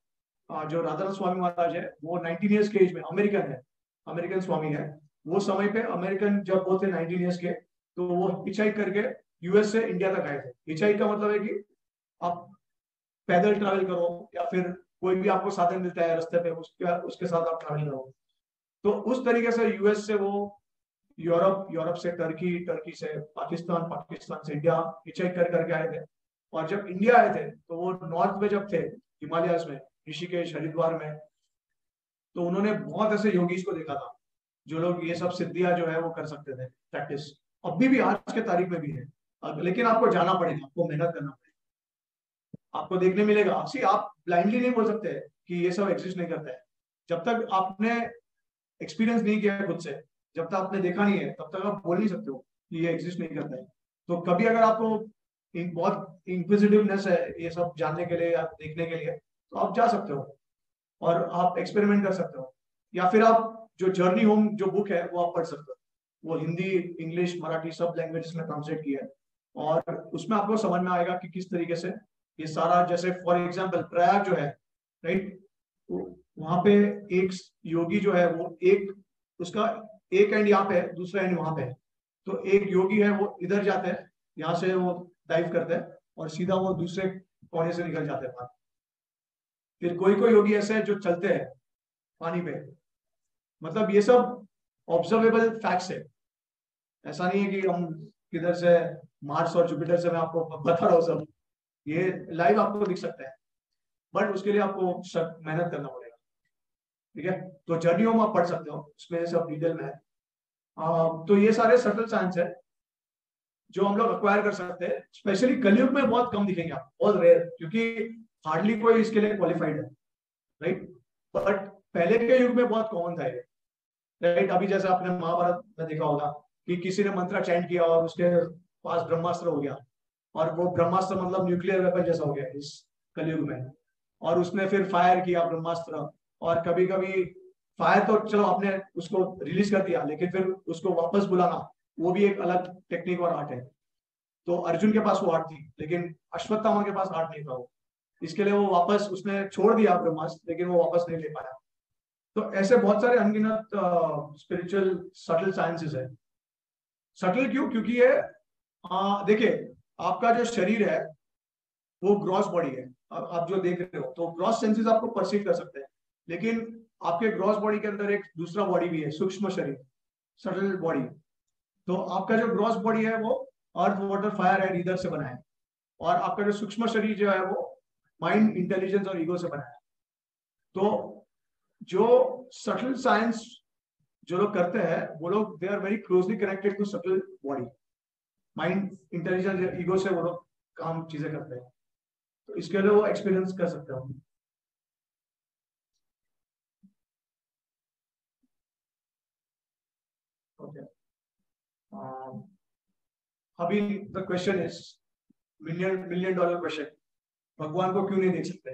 जो राधानाथ स्वामी महाराज है वो 19 ईयर्स के एज में अमेरिकन है, अमेरिकन स्वामी है। वो समय पे अमेरिकन जब वो थे 19 ईयर्स के, तो वो हिचहाइक करके यूएस से इंडिया तक आए थे। हिचहाइक का मतलब है कि आप पैदल ट्रैवल करो या फिर कोई भी आपको साधन मिलता है रास्ते पे उसके साथ आप ट्रैवल करो। तो उस तरीके से यूएस से वो यूरोप, यूरोप से टर्की, टर्की से पाकिस्तान, पाकिस्तान से इंडिया हिचहाइक करके आए थे। और जब इंडिया आए थे तो वो नॉर्थ में जब थे, हिमालयस में, ऋषिकेश, हरिद्वार में, तो उन्होंने बहुत ऐसे योगीज को देखा था जो लोग ये सब सिद्धियां जो है वो कर सकते थे प्रैक्टिस। अभी भी आज के तारीख में भी है, लेकिन आपको जाना पड़ेगा, आपको मेहनत करना पड़ेगा, आपको देखने मिलेगा। आप ब्लाइंडली नहीं बोल सकते कि ये सब एग्जिस्ट नहीं करता है। जब तक आपने एक्सपीरियंस नहीं किया है खुद से, जब तक आपने देखा नहीं है, तब तक आप बोल नहीं सकते हो कि ये एग्जिस्ट नहीं करता है। तो कभी अगर आपको बहुत इंक्विजिटिवनेस है ये सब जानने के लिए या देखने के लिए, तो आप जा सकते हो और आप एक्सपेरिमेंट कर सकते हो। या फिर आप जो जर्नी होम जो बुक है वो आप पढ़ सकते हो। वो हिंदी, इंग्लिश, मराठी सब लैंग्वेजेस में ट्रांसलेट किया है, और उसमें आपको समझ में आएगा कि किस तरीके से ये सारा, जैसे फॉर एग्जाम्पल प्रयाग जो है, राइट, वहां पे एक योगी जो है वो उसका एक एंड यहाँ पे है, दूसरा एंड वहां पे है। तो एक योगी है वो इधर जाते हैं, यहाँ से वो डाइव करते हैं और सीधा वो दूसरे कोने से निकल जाते हैं। फिर कोई कोई योगी ऐसे है जो चलते हैं पानी पे। मतलब ये सब ऑब्जर्वेबल फैक्ट्स है, ऐसा नहीं है कि हम किधर से मार्स और जुपिटर से मैं आपको बता रहा हूँ सब, ये लाइव आपको दिख सकता है, बट उसके लिए आपको मेहनत करना पड़ेगा। ठीक है, तो जर्नी होम आप पढ़ सकते हो, उसमें सब डिटेल में है। तो ये सारे सटल साइंस है जो हम लोग अक्वायर कर सकते हैं। स्पेशली कलयुग में बहुत कम दिखेंगे आप, बहुत रेयर, क्योंकि हार्डली कोई इसके लिए क्वालिफाइड है, राइट। बट पहले के युग में बहुत कॉमन था ये, राइट। अभी जैसे आपने महाभारत में देखा होगा कि किसी ने मंत्र चैंट किया और उसके पास ब्रह्मास्त्र हो गया, और वो ब्रह्मास्त्र मतलब न्यूक्लियर वेपन जैसा हो गया इस कलयुग में। और उसने फिर फायर किया ब्रह्मास्त्र, और कभी कभी फायर तो चलो आपने उसको रिलीज कर दिया, लेकिन फिर उसको वापस बुलाना वो भी एक अलग टेक्निक और आर्ट है। तो अर्जुन के पास वो आर्ट थी, लेकिन अश्वत्थामा के पास आर्ट नहीं था वो, इसके लिए वो वापस उसने छोड़ दिया ब्रह्मास्त्र, लेकिन वो वापस नहीं ले पाया। तो ऐसे बहुत सारे अनगिनत स्पिरिचुअल सटल साइंसेस है। सटल क्यों? क्योंकि ये देखिए आपका जो शरीर है वो ग्रॉस बॉडी है, आप जो देख रहे हो, तो ग्रॉस सेंसेस आपको परसीव कर सकते हैं, लेकिन आपके ग्रॉस बॉडी के अंदर एक दूसरा बॉडी भी है, सूक्ष्म शरीर, सटल बॉडी। तो आपका जो ग्रॉस बॉडी है वो earth water fire and either से बना है, और आपका जो सूक्ष्म शरीर जो है वो माइंड, इंटेलिजेंस और ईगो से बना है। तो जो सटल साइंस जो लोग करते हैं वो लोग they are very closely connected to subtle body, mind, intelligence, ego से वो लोग काम चीजें करते हैं। तो इसके लिए वो एक्सपीरियंस कर सकते हो। ओके, अभी the question is million million dollar question, भगवान को क्यों नहीं देख सकते?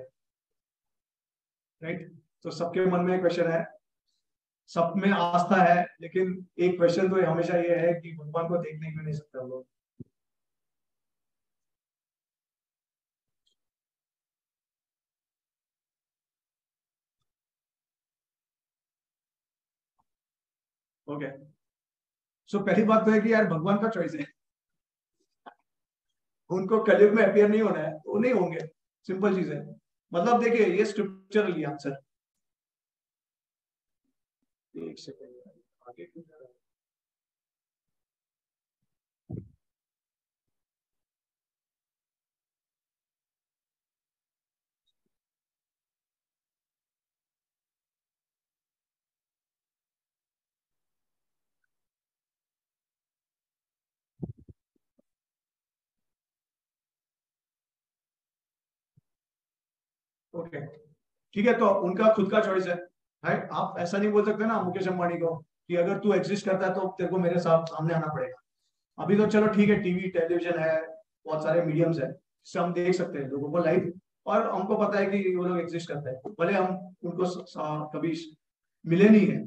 राइट? तो सबके मन में क्वेश्चन है, सब में आस्था है, लेकिन एक क्वेश्चन तो हमेशा ये है कि भगवान को देखने क्यों नहीं सकते हम लोग? ओके, सो पहली बात तो है कि यार भगवान का चॉइस है, उनको कलयुग में अपियर नहीं होना है तो नहीं होंगे, सिंपल चीज है। मतलब देखिए ये स्क्रिप्चरली आंसर। एक सेकेंड, आगे क्यों जा रहा है? ओके, ठीक है, तो उनका खुद का चॉइस है। राइट? आप ऐसा नहीं बोल सकते ना मुकेश अंबानी को कि अगर तू एग्जिस्ट करता है तो तेरे को मेरे साथ सामने आना पड़ेगा। अभी तो चलो ठीक है, टीवी टेलीविजन है, बहुत सारे मीडियम्स है जिससे हम देख सकते हैं लोगों को लाइव, और हमको पता है कि वो लोग एग्जिस्ट करते हैं, भले हम उनको कभी मिले नहीं है।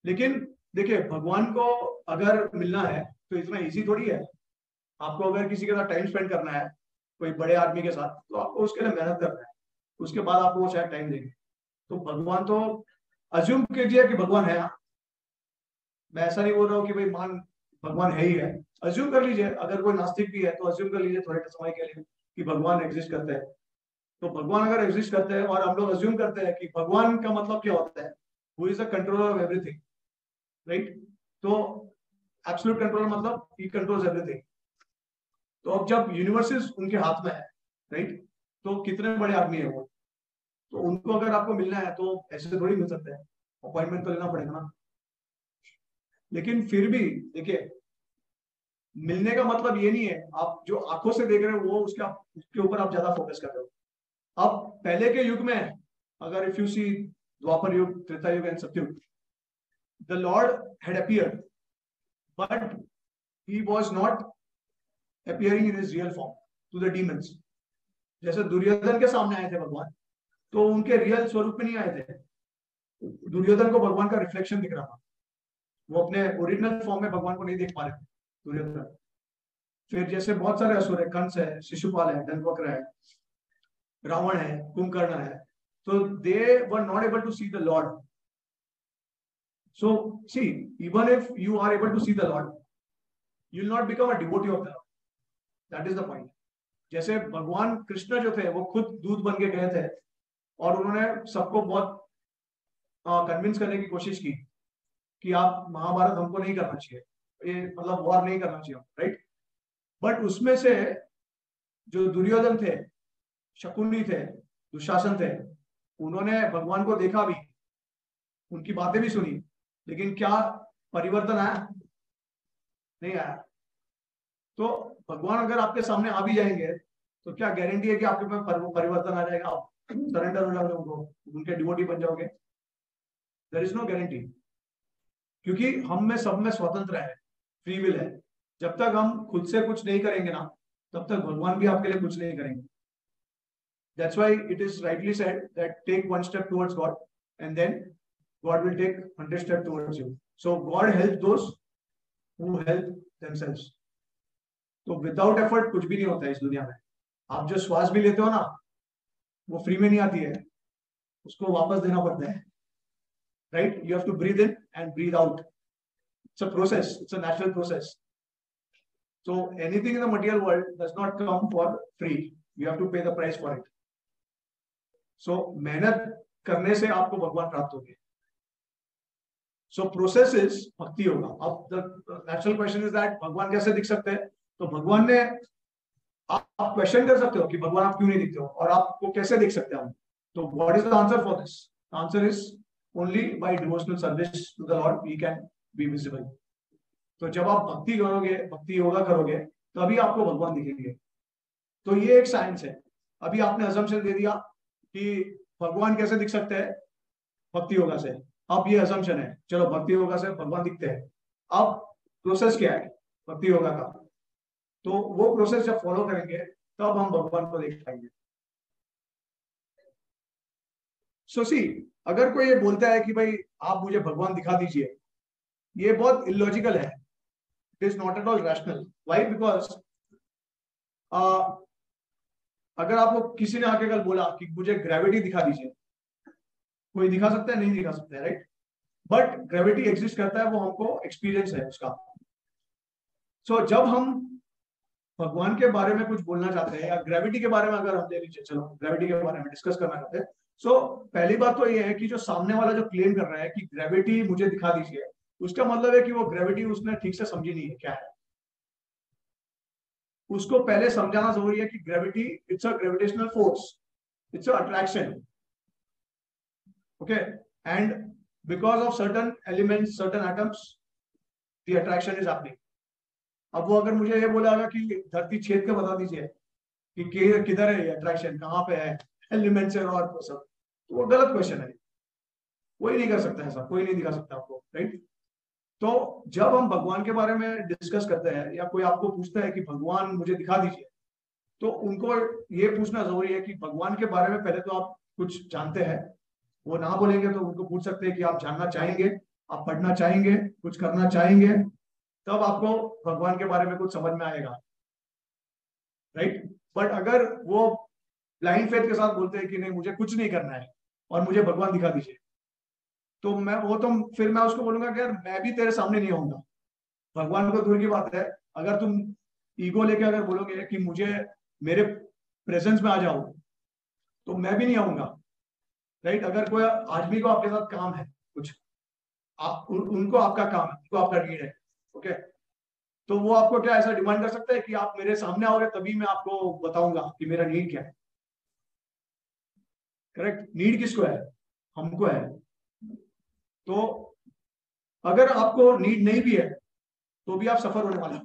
लेकिन देखिए भगवान को अगर मिलना है तो इतना इजी थोड़ी है। आपको अगर किसी के साथ टाइम स्पेंड करना है, कोई बड़े आदमी के साथ, तो आपको उसके लिए मेहनत करना है, उसके बाद आपको वो शायद टाइम देंगे। तो भगवान तो अज्यूम कीजिए कि भगवान है। मैं ऐसा नहीं बोल रहा हूँ कि भाई मान भगवान है ही है, अज्यूम कर लीजिए, अगर कोई नास्तिक भी है तो अज्यूम कर लीजिए थोड़े समय के लिए कि भगवान एग्जिस्ट करते हैं। तो भगवान अगर एग्जिस्ट करते हैं और हम लोग अज्यूम करते हैं कि भगवान का मतलब क्या होता है, who is the controller of everything, right? तो एब्सोल्यूट कंट्रोलर मतलब ही कंट्रोल्स एवरीथिंग। तो अब जब यूनिवर्सेस उनके हाथ में है, राइट, तो कितने बड़े आदमी है वो, तो उनको अगर आपको मिलना है तो ऐसे थोड़ी मिल सकते हैं, अपॉइंटमेंट तो लेना पड़ेगा ना। लेकिन फिर भी देखिए, मिलने का मतलब ये नहीं है आप जो आंखों से देख रहे हो वो उसके ऊपर आप ज्यादा फोकस कर रहे हो। अब पहले के युग में अगर इफ यू सी द्वापर युग, Treta Yuga and Satyuga, the lord had appeared, but he was not appearing in his real form to the demons. जैसे दुर्योधन के सामने आए थे भगवान, तो उनके रियल स्वरूप में नहीं आए थे, दुर्योधन को भगवान का रिफ्लेक्शन दिख रहा था, वो अपने ओरिजिनल फॉर्म में भगवान को नहीं देख पा रहे थे दुर्योधन। फिर जैसे बहुत सारे असुर है, कंस है, शिशुपाल है, दंतवक्र है, रावण है, कुंभकर्ण है, तो they were not able to see the lord. So see, even if you are able to see the lord, you will not become a devotee of the lord. That is the point. जैसे भगवान कृष्ण जो थे वो खुद दूध बन के गए थे, और उन्होंने सबको बहुत कन्विंस करने की कोशिश की कि आप महाभारत हमको नहीं करना चाहिए, ये मतलब वॉर नहीं करना चाहिए, राइट? बट उसमें से जो दुर्योधन थे, शकुनी थे, दुशासन थे, उन्होंने भगवान को देखा भी, उनकी बातें भी सुनी, लेकिन क्या परिवर्तन आया? नहीं आया। तो भगवान अगर आपके सामने आ भी जाएंगे तो क्या गारंटी है कि आपके पास परिवर्तन आ जाएगा, आप सरेंडर हो जाओगे उनको, उनके डिवोटी बन जाओगे? देयर इज नो गारंटी, क्योंकि हम में सब में स्वतंत्र है, फ्री विल है। जब तक हम खुद से कुछ नहीं करेंगे ना, तब तक भगवान भी आपके लिए कुछ नहीं करेंगे। That's why it is rightly said that take one step towards God, and then God will take 100 steps towards you. So God helps those who help themselves. तो विदाउट एफर्ट कुछ भी नहीं होता है इस दुनिया में। आप जो श्वास भी लेते हो ना, वो फ्री में नहीं आती है, उसको वापस देना पड़ता है, right? You have to breathe in and breathe out. It's a process, it's a natural process. So anything in the material world does not come for free. You have to pay the price for it. So मेहनत करने से आपको भगवान प्राप्त होंगे। So process is भक्ति योगा. अब the natural question is that भगवान कैसे दिख सकते हैं? तो भगवान ने, आप क्वेश्चन कर सकते हो कि भगवान आप क्यों नहीं दिखते हो और आपको कैसे दिख सकते हैं. तो what is the answer for this? Answer is only by devotional service to the lord we can be visible. तो जब आप भक्ति करोगे, भक्ति योगा करोगे, तभी आपको भगवान दिखेंगे. तो ये एक साइंस है. अभी आपने असम्पशन दे दिया कि भगवान कैसे दिख सकते हैं भक्ति योगा से. अब ये असम्पशन है, चलो भक्ति योगा से भगवान दिखते हैं. अब प्रोसेस क्या है भक्ति योगा का? तो वो प्रोसेस जब फॉलो करेंगे तब हम भगवान को देख पाएंगे. सो सी, अगर कोई ये बोलता है कि भाई आप मुझे भगवान दिखा दीजिए, ये बहुत इलॉजिकल है. It is not at all rational. Why? Because अगर आपको किसी ने आके कल बोला कि मुझे ग्रेविटी दिखा दीजिए, कोई दिखा सकता है? नहीं दिखा सकता है, राइट? बट ग्रेविटी एग्जिस्ट करता है, वो हमको एक्सपीरियंस है उसका. सो जब हम भगवान के बारे में कुछ बोलना चाहते हैं या ग्रेविटी के बारे में अगर हम ले लीजिए, चलो ग्रेविटी के बारे में डिस्कस करना चाहते हैं, सो पहली बात तो ये है कि जो सामने वाला जो क्लेम कर रहा है कि ग्रेविटी मुझे दिखा दीजिए, उसका मतलब है कि वो ग्रेविटी उसने ठीक से समझी नहीं है क्या है. उसको पहले समझाना जरूरी है कि gravity it's a gravitational force, it's a attraction. Okay, and because of certain elements, certain atoms, the attraction is happening. अब वो अगर मुझे ये बोला कि धरती छेद के बता दीजिए कि किधर है ये अट्रैक्शन, कहाँ पे है, एलिमेंट्स और वो सब, तो वो गलत क्वेश्चन है. कोई नहीं कर सकता ऐसा, कोई नहीं दिखा सकता आपको, राइट? तो जब हम भगवान के बारे में डिस्कस करते हैं या कोई आपको पूछता है कि भगवान मुझे दिखा दीजिए, तो उनको ये पूछना जरूरी है कि भगवान के बारे में पहले तो आप कुछ जानते हैं. वो ना बोलेंगे तो उनको पूछ सकते हैं कि आप जानना चाहेंगे, आप पढ़ना चाहेंगे, कुछ करना चाहेंगे, तब आपको भगवान के बारे में कुछ समझ में आएगा, राइट? बट अगर वो ब्लाइंड फेथ के साथ बोलते हैं कि नहीं मुझे कुछ नहीं करना है और मुझे भगवान दिखा दीजिए, तो फिर मैं उसको बोलूंगा कि यार मैं भी तेरे सामने नहीं आऊंगा. भगवान को दूर की बात है, अगर तुम ईगो लेके अगर बोलोगे कि मुझे मेरे प्रेजेंस में आ जाओ, तो मैं भी नहीं आऊंगा, राइट? अगर कोई आदमी को आपके साथ काम है कुछ, उनको आपका काम है, उनको आपका नीड है, ओके, तो वो आपको क्या ऐसा डिमांड कर सकता है कि आप मेरे सामने आओगे तभी मैं आपको बताऊंगा कि मेरा नीड क्या है? करेक्ट? नीड किसको है? हमको है. तो अगर आपको नीड नहीं भी है तो भी आप सफर होने वाले.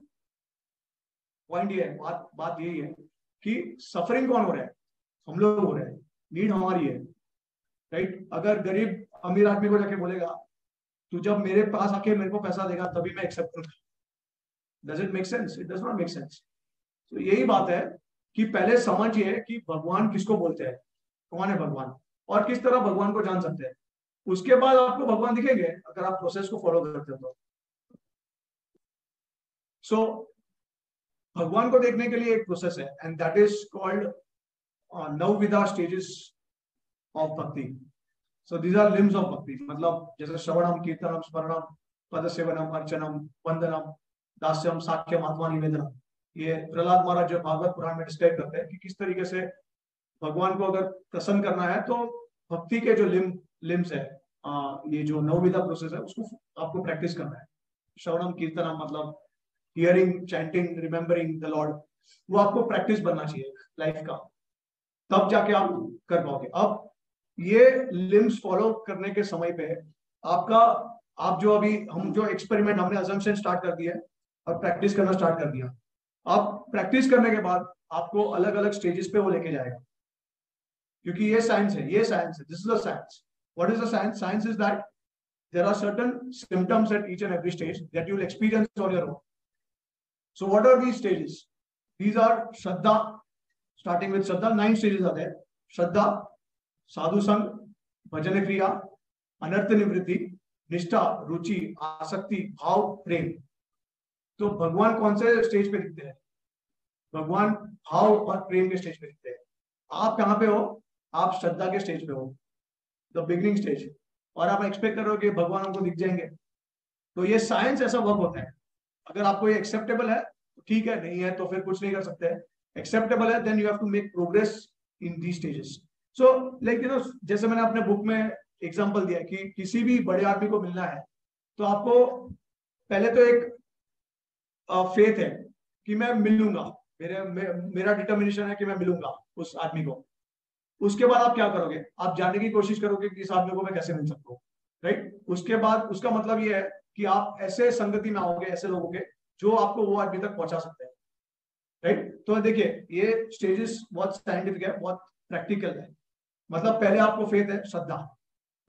पॉइंट ये है, बात यही है कि सफरिंग कौन हो रहा है? हम लोग हो रहे हैं. नीड हमारी है, राइट? अगर गरीब अमीर आदमी को जाके बोलेगा तू जब मेरे पास आके मेरे को पैसा देगा तभी मैं एक्सेप्ट करूंगा, does it make sense? It does not make sense. तो यही बात है कि पहले समझिए कि भगवान किसको बोलते हैं, कौन है भगवान, और किस तरह भगवान को जान सकते हैं. उसके बाद आपको भगवान दिखेंगे अगर आप प्रोसेस को फॉलो करते हो तो. सो भगवान को देखने के लिए एक प्रोसेस है and that is called navavidha stages of bhakti. So these are limbs of bhakti. मतलब जैसे श्रवणम, कीर्तनम, स्मरणम, पद सेवनम, अर्चनम, वंदनम, दास्यम, साख्यम, आत्मा निवेदनम. ये प्रहलाद महाराज जो भागवत पुराण में डिस्क्राइब करते हैं कि किस तरीके से भगवान को अगर प्रसन्न करना है तो भक्ति के जो लिम्स है, ये जो नवविधा प्रोसेस है उसको आपको प्रैक्टिस करना है. श्रवणम, कीर्तनम मतलब hearing, chanting, remembering the Lord, वो आपको प्रैक्टिस बनना चाहिए लाइफ का, तब जाके आप कर पाओगे. अब ये लिम्स फॉलो करने के समय पे आप जो अभी हम जो एक्सपेरिमेंट हमने असम्पशन स्टार्ट कर दिया है और प्रैक्टिस करना स्टार्ट कर दिया, आप प्रैक्टिस करने के बाद आपको अलग अलग स्टेजेस पे वो लेके जाएगा. क्योंकि ये साइंस है, ये साइंस है. This is the science. What is the science? Science is that there are certain symptoms at each and every stage that you will experience on your own. So what are these stages? These are Shraddha, starting with Shraddha. 9 stages are there. Shraddha, Sadhu Sang, Bhajan Kriya, Anartha Nivritti, Nishtha, Ruchi, Asakti, Bhav, Prem. तो भगवान कौन से stage पे दिखते हैं? भगवान भाव और प्रेम के स्टेज पे दिखते हैं. आप कहाँ पे हो? आप श्रद्धा के स्टेज पे हो, द बिगिनिंग स्टेज. और आप एक्सपेक्ट करो कि भगवान हमको दिख जाएंगे. तो ये साइंस ऐसा वर्क होता है. अगर आपको ये एक्सेप्टेबल है तो ठीक है, नहीं है तो फिर कुछ नहीं कर सकते. एक्सेप्टेबल है then you have to make progress in the stages. So like जैसे मैंने अपने बुक में एग्जांपल दिया कि किसी भी बड़े आदमी को मिलना है तो आपको पहले तो एक फेथ है कि मैं मिलूंगा, मेरा डिटर्मिनेशन है कि मैं मिलूंगा उस आदमी को। उसके बाद आप क्या करोगे, आप जानने की कोशिश करोगे कि इस आदमी को मैं कैसे मिल सकता हूँ, राइट। उसके बाद उसका मतलब ये है कि आप ऐसे संगति में आओगे ऐसे लोगों के जो आपको वो आदमी तक पहुंचा सकते हैं, राइट। तो देखिए ये स्टेजेस बहुत साइंटिफिक है, बहुत प्रैक्टिकल है। मतलब पहले आपको फेथ है, श्रद्धा,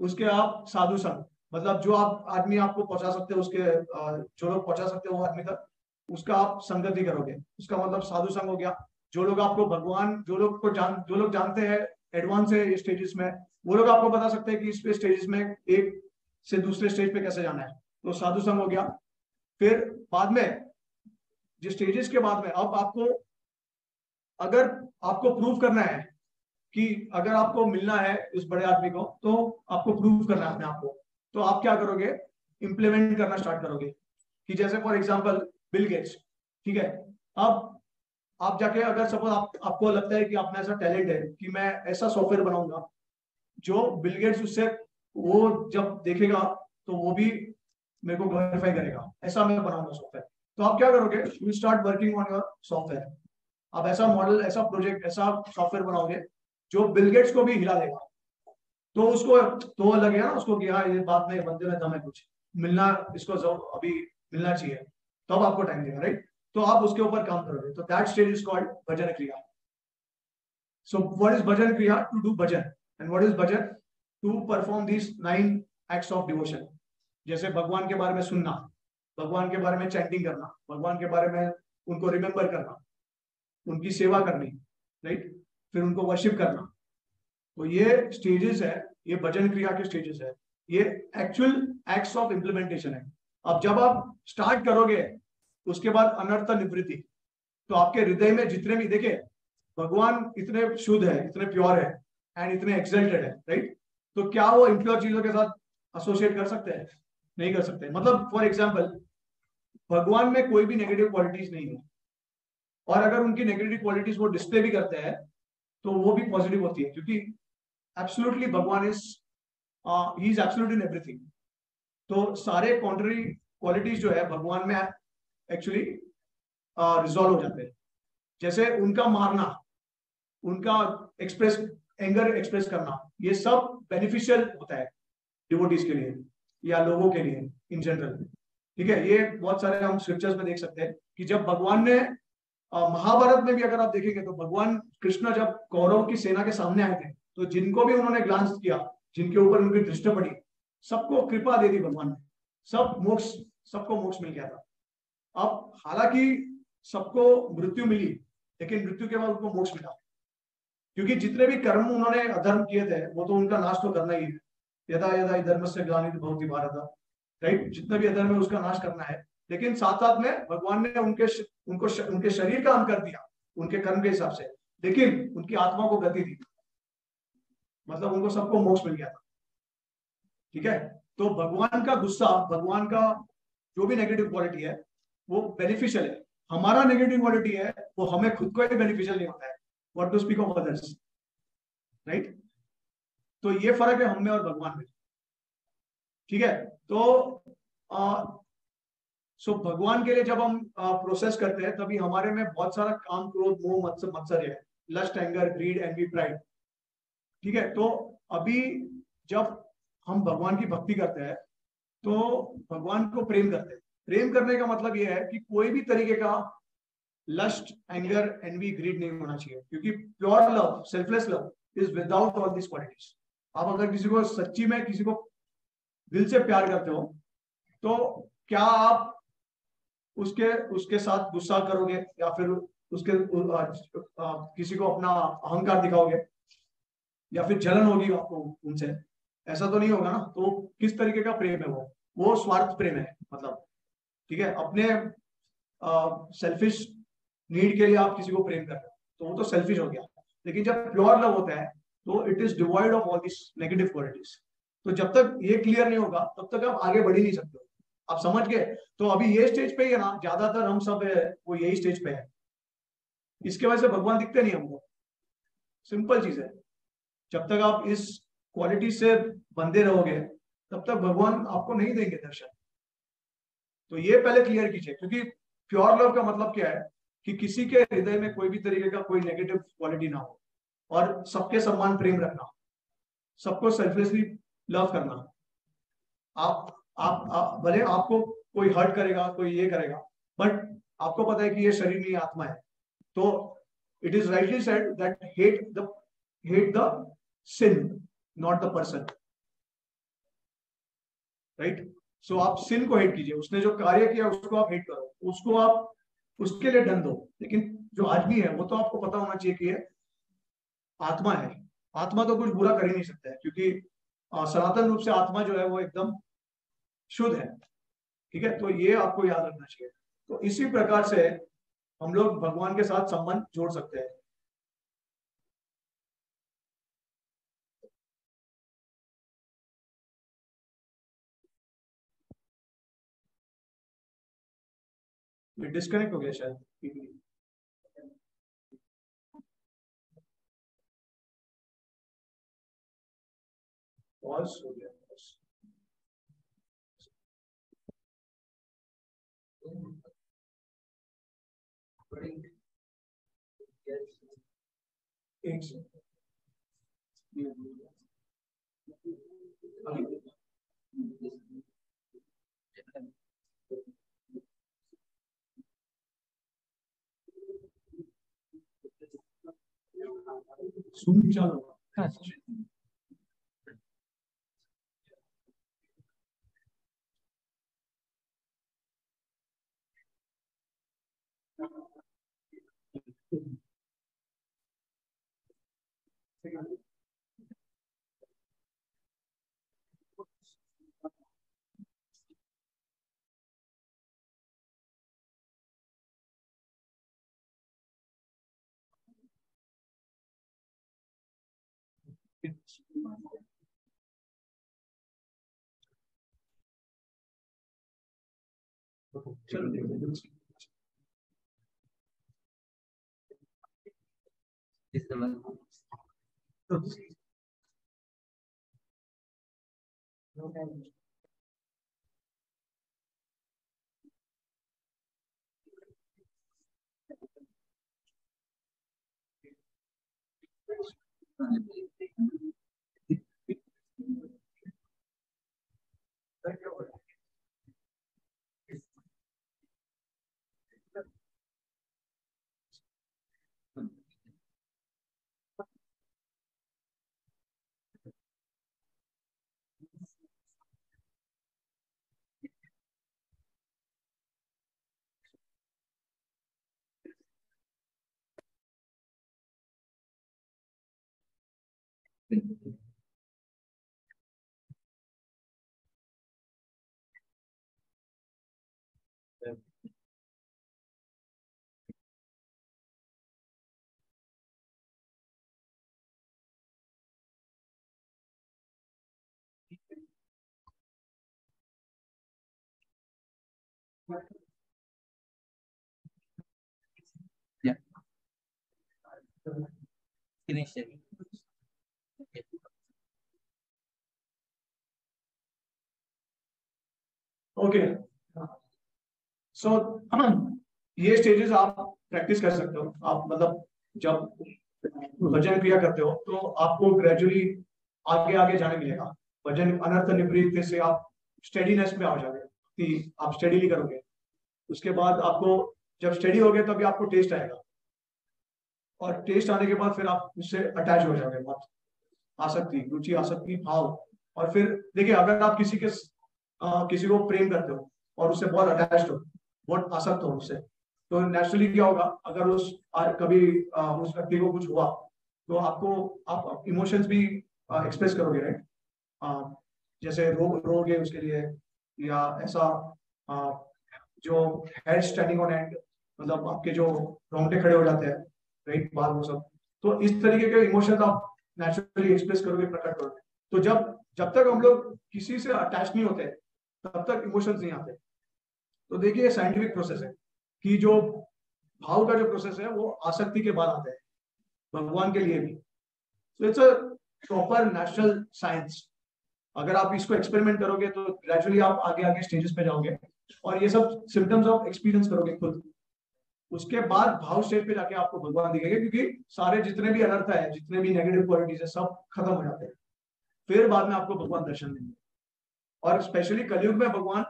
उसके आप साधु संग, मतलब जो आप आदमी आपको पहुंचा सकते हो उसके जो लोग पहुंचा सकते हो वो आदमी तक, उसका आप संगति करोगे, उसका मतलब साधु संग हो गया। जो लोग आपको भगवान, जो लोग जानते हैं एडवांस है स्टेजेस में, वो लोग आपको बता सकते हैं कि इस स्टेजेस में एक से दूसरे स्टेज पे कैसे जाना है, तो साधु संग हो गया। फिर बाद में जिस स्टेजेस के बाद में अब आपको, अगर आपको प्रूव करना है कि अगर आपको मिलना है इस बड़े आदमी को, तो आपको प्रूव करना है अपने आप को, तो आप क्या करोगे, इंप्लीमेंट करना स्टार्ट करोगे। कि जैसे फॉर एग्जांपल बिल गेट्स, ठीक है। अब आप जाके अगर सपोज आपको लगता है कि आप में ऐसा टैलेंट है कि मैं ऐसा सॉफ्टवेयर बनाऊंगा जो बिल गेट्स उससे, वो जब देखेगा तो वो भी मेरे को ग्लोरीफाई करेगा, ऐसा मैं बनाऊंगा सॉफ्टवेयर। तो आप क्या करोगे, you start working on your software. आप ऐसा मॉडल, ऐसा प्रोजेक्ट, ऐसा सॉफ्टवेयर बनाओगे जो बिल गेट्स को भी हिला देगा। तो उसको तो लगेगा ना उसको कि हाँ ये बात में बंदे में दम है, कुछ मिलना, इसको अभी मिलना चाहिए, तब आपको टाइम देगा, राइट। तो आप उसके ऊपर काम करोगे, तो that stage is called bhajan kriya. So what is bhajan kriya? To do bhajan. And what is bhajan? To perform this 9 acts of devotion. जैसे भगवान के बारे में सुनना, भगवान के बारे में चैंटिंग करना, भगवान के बारे में उनको रिमेम्बर करना, उनकी सेवा करनी, राइट, फिर उनको वर्शिप करना। तो ये स्टेजेस है, ये भजन क्रिया के स्टेजेस है, ये एक्चुअल एक्ट्स ऑफ इम्प्लीमेंटेशन है। अब जब आप स्टार्ट करोगे उसके बाद अनर्थ निवृत्ति, तो आपके हृदय में जितने भी, देखिए भगवान इतने शुद्ध है, इतने प्योर है एंड इतने एक्सल्टेड है, राइट। तो क्या वो इम्प्योर चीजों के साथ एसोसिएट कर सकते हैं? नहीं कर सकते। मतलब फॉर एग्जाम्पल भगवान में कोई भी नेगेटिव क्वालिटीज नहीं है, और अगर उनकी नेगेटिव क्वालिटीज वो डिस्प्ले भी करते हैं तो वो भी पॉजिटिव होती है, क्योंकि एब्सोल्युटली भगवान is, he is absolute in everything. तो सारे कॉन्ट्ररी क्वालिटीज जो है भगवान में एक्चुअली रिजॉल्व हो जाते हैं। जैसे उनका मारना, उनका एक्सप्रेस, एंगर एक्सप्रेस करना, ये सब बेनिफिशियल होता है डिवोटीज के लिए या लोगों के लिए इन जनरल, ठीक है। ये बहुत सारे हम स्क्रिप्चर्स में देख सकते हैं कि जब भगवान ने महाभारत में भी अगर आप देखेंगे तो भगवान कृष्ण जब कौरव की सेना के सामने आए थे, तो जिनको भी उन्होंने ग्लांस किया, जिनके ऊपर उनकी दृष्टि पड़ी, सबको कृपा दे दी भगवान ने, सब मोक्ष, सबको मोक्ष मिल गया था। अब हालांकि सबको मृत्यु मिली, लेकिन मृत्यु के बाद उनको मोक्ष मिला, क्योंकि जितने भी कर्म उन्होंने अधर्म किए थे वो तो उनका नाश तो करना ही है। यदा यदा धर्म से ग्लानिर्भवति भारत, राइट, जितना भी अधर्म है उसका नाश करना है। लेकिन साथ साथ में भगवान ने उनके शरीर का अंत कर दिया उनके कर्म के हिसाब से, लेकिन उनकी आत्मा को गति दी, मतलब उनको सबको मोक्ष मिल गया था, ठीक है। तो भगवान का गुस्सा, भगवान का जो भी नेगेटिव क्वालिटी है वो बेनिफिशियल है। हमारा नेगेटिव क्वालिटी है वो हमें खुद को ही बेनिफिशियल नहीं होता है, what to speak of others, right. तो ये फर्क है हम में और भगवान में, ठीक है। तो सो भगवान के लिए जब हम प्रोसेस करते हैं तभी हमारे में बहुत सारा काम, क्रोध, मोह, मत्सर है, lust, anger, greed, envy, pride, ठीक है। तो अभी जब हम भगवान की भक्ति करते हैं तो भगवान को प्रेम करते हैं। प्रेम करने का मतलब यह है कि कोई भी तरीके का लस्ट, एंगर, एनवी, ग्रीड नहीं होना चाहिए, क्योंकि pure love, selfless love is without all this qualities. आप अगर किसी को सच्ची में, किसी को दिल से प्यार करते हो, तो क्या आप उसके उसके साथ गुस्सा करोगे या फिर उसके किसी को अपना अहंकार दिखाओगे या फिर जलन होगी आपको उनसे? ऐसा तो नहीं होगा ना। तो किस तरीके का प्रेम है वो स्वार्थ प्रेम है, मतलब, ठीक है। अपने सेल्फिश नीड के लिए आप किसी को प्रेम कर रहे हो तो वो तो सेल्फिश हो गया। लेकिन जब प्योर लव होता है तो it is devoid of all this negative qualities. तो जब तक ये क्लियर नहीं होगा तब तक आप आगे बढ़ ही नहीं सकते हो। आप समझ गए? तो अभी ये स्टेज पे ही है ना, ज्यादातर हम सब है वो यही स्टेज पे है। इसके वजह से भगवान दिखते नहीं हमको, सिंपल चीज है। जब तक आप इस क्वालिटी से बंधे रहोगे तब तक भगवान आपको नहीं देंगे दर्शन। तो ये पहले क्लियर कीजिए, क्योंकि प्योर लव का मतलब क्या है कि किसी के हृदय में कोई भी तरीके का कोई नेगेटिव क्वालिटी ना हो, और सबके सम्मान प्रेम रखना, सबको सेल्फलेसली लव करना। आप भले आपको कोई हर्ट करेगा, कोई ये करेगा, बट आपको पता है कि ये शरीर नहीं आत्मा है। तो it is rightly said that hate the sin not the person, right. So आप सिन को हेट कीजिए, उसने जो कार्य किया उसको आप हेट करो, उसको आप उसके लिए दंड दो। लेकिन जो आदमी है वो तो आपको पता होना चाहिए कि ये आत्मा है, आत्मा तो कुछ बुरा कर ही नहीं सकता है, क्योंकि सनातन रूप से आत्मा जो है वो एकदम शुद्ध है, ठीक है। तो ये आपको याद रखना चाहिए। तो इसी प्रकार से हम लोग भगवान के साथ संबंध जोड़ सकते हैं। डिस्कनेक्ट हो गया शायद। पॉज हो गया। एक से सुन चलो। चलो Yeah. Finish it. ओके। सो ये स्टेजेस आप प्रैक्टिस कर सकते हो। आप मतलब जब भजन क्रिया करते हो तो आपको ग्रेजुअली आगे आगे जाने मिलेगा। भजन अनर्थ निवृत्ति से आप स्टेडीनेस में आ जाओगे कि आप स्टडीली करोगे। उसके बाद आपको जब स्टडी हो गया तभी आपको टेस्ट आएगा, और टेस्ट आने के बाद फिर आप उससे अटैच हो जाओगे। बहुत आसक्ति, रुचि, आसक्ति, भाव। और फिर देखिए, अगर आप किसी को प्रेम करते हो और उससे बहुत अटैच्ड हो, बहुत आसक्त हो उससे, तो नेचुरली क्या होगा, अगर कभी उस व्यक्ति को कुछ हुआ तो आप इमोशंस भी एक्सप्रेस करोगे, राइट। जैसे रोगे उसके लिए, या ऐसा जो हेड स्टैंडिंग ऑन एंड, मतलब आपके जो रोंगटे खड़े हो जाते हैं, राइट, बाल वो सब। तो इस तरीके के इमोशंस आप नेचुरली एक्सप्रेस करोगे, प्रकट करोगे। तो जब तक हम लोग किसी से अटैच नहीं होते तब तक इमोशंस नहीं आते। तो देखिए, साइंटिफिक प्रोसेस है कि जो भाव का जो प्रोसेस है वो आसक्ति के बाद आता है, भगवान के लिए भी। तो it's a proper natural science. अगर आप इसको एक्सपेरिमेंट करोगे तो ग्रेजुअली आप आगे आगे स्टेजेस पे जाओगे, और ये सब सिम्टम्स ऑफ एक्सपीरियंस करोगे खुद, उसके बाद भाव स्टेज पे जाके आपको भगवान दिखेंगे, क्योंकि सारे जितने भी अनर्थ है, जितने भी नेगेटिव क्वालिटीज है, सब खत्म हो जाते हैं, फिर बाद में आपको भगवान दर्शन देंगे। और स्पेशली कलयुग में भगवान,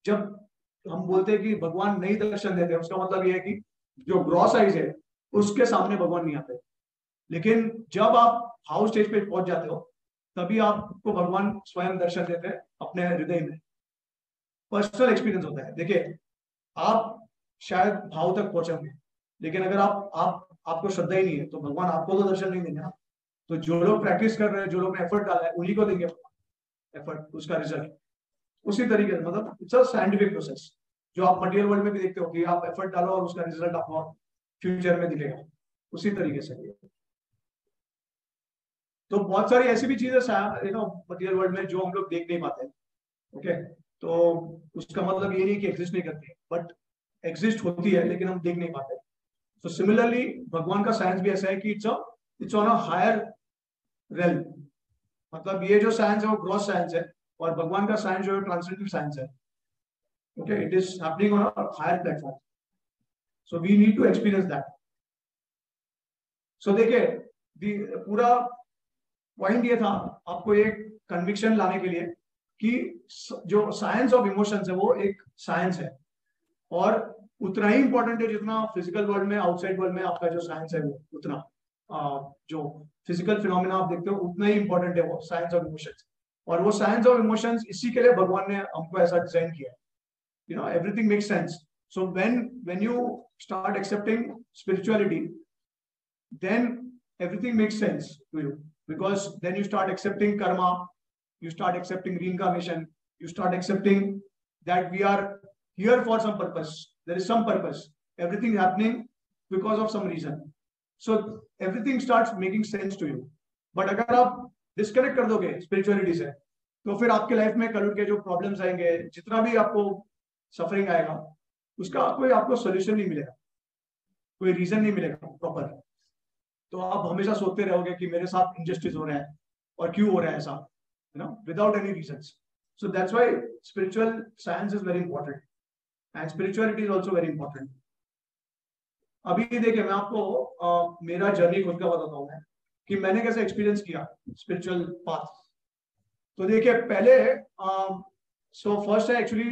जब हम बोलते हैं कि भगवान नहीं दर्शन देते, उसका मतलब ये है कि जो ग्रॉस आइज है उसके सामने भगवान नहीं आते, लेकिन जब आप भाव स्टेज पे पहुंच जाते हो तभी आपको भगवान स्वयं दर्शन देते हैं अपने हृदय में। पर्सनल एक्सपीरियंस होता है। देखिए, आप शायद भाव तक पहुंचोगे, लेकिन अगर आपको श्रद्धा ही नहीं है तो भगवान आपको तो दर्शन नहीं देंगे ना। तो जो लोग प्रैक्टिस कर रहे हैं, जो लोग ने एफर्ट डाला है, उन्हीं को देंगे एफर्ट, उसका रिजल्ट। उसी तरीके से मतलब इट्स अ साइंटिफिक प्रोसेस, जो आप मटेरियल वर्ल्ड में भी देखते हो कि आप एफर्ट डालो और उसका रिजल्ट आपको फ्यूचर में दिखेगा, उसी तरीके से। तो बहुत सारी ऐसी भी चीजें मटेरियल वर्ल्ड में जो हम लोग देख नहीं पाते। ओके, तो उसका मतलब ये नहीं कि एग्जिस्ट नहीं करती, बट एग्जिस्ट होती है, लेकिन हम देख नहीं पाते। तो सिमिलरली भगवान का साइंस भी ऐसा है कि it's on a higher rail. मतलब ये जो साइंस है वो ग्रॉस साइंस है, और भगवान का साइंस जो है ट्रांसेंडेंटल साइंस है। Okay, it is happening on a higher platform, so we need to experience that. So देखिए, पूरा पॉइंट ये था आपको एक कन्विक्शन लाने के लिए कि जो साइंस ऑफ इमोशंस है वो एक साइंस है, और उतना ही इंपॉर्टेंट है जितना फिजिकल वर्ल्ड में, आउटसाइड वर्ल्ड में आपका जो साइंस है वो उतना, जो फिजिकल फिनोमेना आप देखते हो उतना ही इंपॉर्टेंट है वो साइंस ऑफ इमोशंस। और वो साइंस ऑफ इमोशंस इसी के लिए भगवान ने हमको ऐसा डिजाइन किया है। Everything makes sense. So when you start accepting spirituality, then everything makes sense to you, because then you start accepting karma, you start accepting reincarnation, you start accepting that we are here for some purpose, there is some purpose, everything happening because of some reason, so everything starts making sense to you. but अगर आप disconnect कर दोगे spirituality से, तो फिर आपके life में कल के जो प्रॉब्लम्स आएंगे, जितना भी आपको सफरिंग आएगा, उसका आपको सोल्यूशन नहीं मिलेगा, कोई रीजन नहीं मिलेगा प्रॉपर। तो आप हमेशा सोचते रहोगे कि मेरे साथ इनजस्टिस हो रहा है और क्यों हो रहा है ऐसा, without any reasons. So that's why spiritual science is very important, and spirituality is also very important. अभी देखिए, मैं आपको मेरा जर्नी खुद का बताता हूँ मैं, कि मैंने कैसे एक्सपीरियंस किया स्पिरिचुअल पाथ। तो देखिए, पहले so first I actually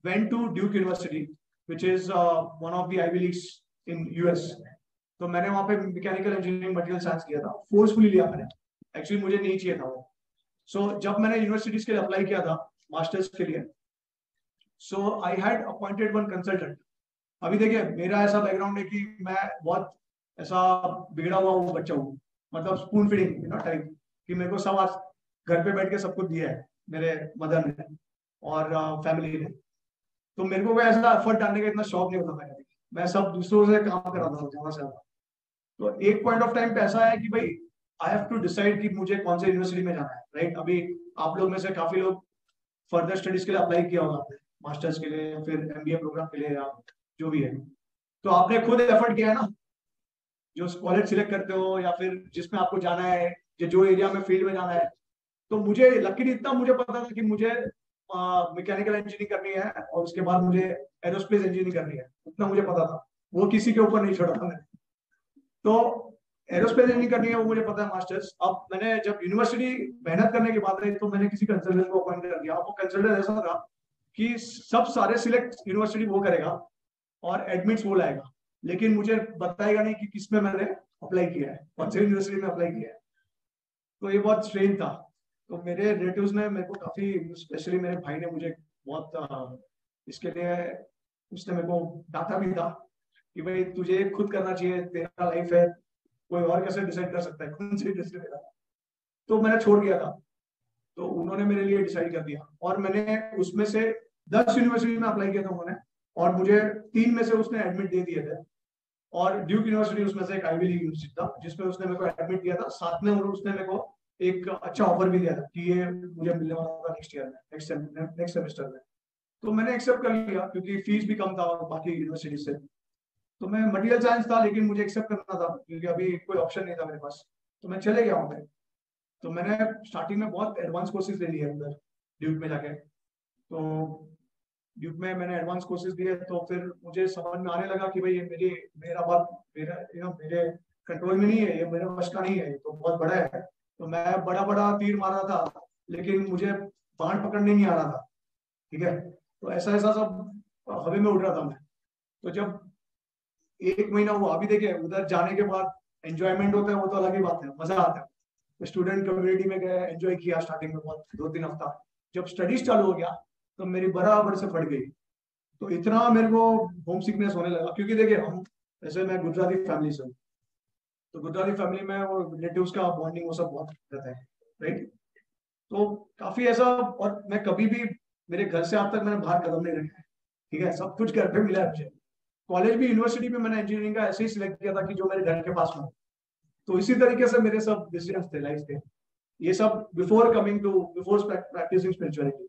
went to Duke University, which is one of the Ivy Leagues in US. तो मैंने वहां पे मैकेनिकल इंजीनियरिंग मटेरियल साइंस किया था, फोर्सफुली लिया मैंने, एक्चुअली मुझे नहीं चाहिए था वो। सो जब मैंने यूनिवर्सिटीज के लिए अप्लाई किया था मास्टर्स के लिए, so I had appointed one consultant. अभी देखिए, मेरा ऐसा बैकग्राउंड है कि मैं बहुत ऐसा बिगड़ा हुआ वो बच्चा हूँ, मतलब स्पून फीडिंग टाइप, कि मेरे को सब आज घर पे बैठ के सब कुछ दिया है मेरे मदर ने और फैमिली ने। तो मेरे को ऐसा एफर्ट डालने का इतना शौक नहीं होता था, मैं सब दूसरों से काम कराता था जहाँ से। तो एक पॉइंट ऑफ टाइम पे ऐसा है कि भाई आई हैव टू डिसाइड कि मुझे कौन से यूनिवर्सिटी में जाना है, राइट। अभी आप लोग में से काफी लोग फर्दर स्टडीज के लिए अप्लाई किया होगा आपने, मास्टर्स के लिए या फिर एमबीए प्रोग्राम के लिए, या जो भी है। तो आपने खुद एफर्ट किया है ना, जो कॉलेज सिलेक्ट करते हो या फिर जिसमें आपको जाना है, जो एरिया में फील्ड में जाना है। तो मुझे लकीली इतना मुझे पता था कि मुझे मैकेनिकल इंजीनियरिंग करनी है और उसके बाद मुझे एरोस्पेस इंजीनियरिंग करनी है, उतना मुझे पता था, वो किसी के ऊपर नहीं छोड़ा था मैंने। तो एरोस्पेस इंजीनियरिंग करनी है वो मुझे पता है मास्टर्स। अब मैंने जब यूनिवर्सिटी मेहनत करने की बात रही, तो मैंने किसी कंसल्टेंट को अपॉइंट कर दिया। वो कंसल्टेंट ऐसा था कि सब सारे सिलेक्ट यूनिवर्सिटी वो करेगा और एडमिट्स वो लाएगा, लेकिन मुझे बताएगा नहीं कि किसमें मैंने अप्लाई किया है, कौन सी यूनिवर्सिटी में अप्लाई किया है। तो ये बहुत स्ट्रेंज था। तो मेरे रिलेटिव्स ने मेरे को काफी, स्पेशली मेरे भाई ने मुझे बहुत इसके लिए, उसने मेरे को डांटा भी था कि भाई तुझे खुद करना चाहिए, तेरा लाइफ है, कोई और कैसे डिसाइड कर सकता है कौन सी यूनिवर्सिटी में। तो मैंने छोड़ दिया था, तो उन्होंने मेरे लिए डिसाइड कर दिया, और मैंने उसमें से 10 यूनिवर्सिटी में अप्लाई किया था उन्होंने, और मुझे 3 में से उसने एडमिट दे दिए थे। और ड्यूक यूनिवर्सिटी उसमें से एक आईवी लीग यूनिवर्सिटी था जिसमें उसने मेरे को एडमिट दिया था, साथ में उसने मेरे को एक अच्छा ऑफर भी दिया था कि ये मुझे मिलने वाला था नेक्स्ट ईयर में, नेक्स्ट सेमेस्टर में। तो मैंने एक्सेप्ट कर लिया, क्योंकि फीस भी कम था बाकी यूनिवर्सिटी से। तो मैं मटेरियल साइंस था, लेकिन मुझे एक्सेप्ट करना था क्योंकि अभी कोई ऑप्शन नहीं था मेरे पास, तो मैं चले गया वहां पे। तो मैंने स्टार्टिंग में बहुत एडवांस कोर्सेज ले लिए अंदर ड्यूक में जाके। तो ड्यूक में मैंने एडवांस कोर्सेज दिए, तो फिर मुझे समझ में आने लगा कि भाई ये मेरा बात मेरा मेरे कंट्रोल में नहीं है, ये मेरे वश का नहीं है, ये तो बहुत बड़ा है। तो मैं बड़ा बड़ा तीर मार रहा था, लेकिन मुझे बाण पकड़ने नहीं आ रहा था। ठीक है, तो ऐसा ऐसा सब हवा में उड़ रहा था मैं। तो जब 1 महीना हुआ, अभी देखिए उधर जाने के बाद एंजॉयमेंट होता है, वो तो अलग ही बात है, मजा आता है। तो स्टूडेंट कम्युनिटी में गए, एंजॉय किया स्टार्टिंग में बहुत, 2-3 हफ्ता। जब स्टडीज चालू हो गया तो मेरी बराबर से फट गई। तो इतना मेरे को होम सिकनेस होने लगा, क्योंकि देखिए हम, जैसे मैं गुजराती फैमिली से हूँ, तो गुजराती फैमिली में वो रिलेटिव्स का बॉन्डिंग वो सब बहुत रहता है, राइट। तो काफी ऐसा, और मैं कभी भी मेरे घर से आज तक मैंने बाहर कदम नहीं रखा है। ठीक है, सब कुछ घर पे मिला है मुझे। कॉलेज भी, यूनिवर्सिटी भी मैंने इंजीनियरिंग का ऐसे ही सिलेक्ट किया था कि जो मेरे घर के पास में हो। तो इसी तरीके से मेरे सब डिसीजंस थे लाइफ के, ये सब बिफोर प्रैक्टिसिंग स्पिरिचुअलिटी।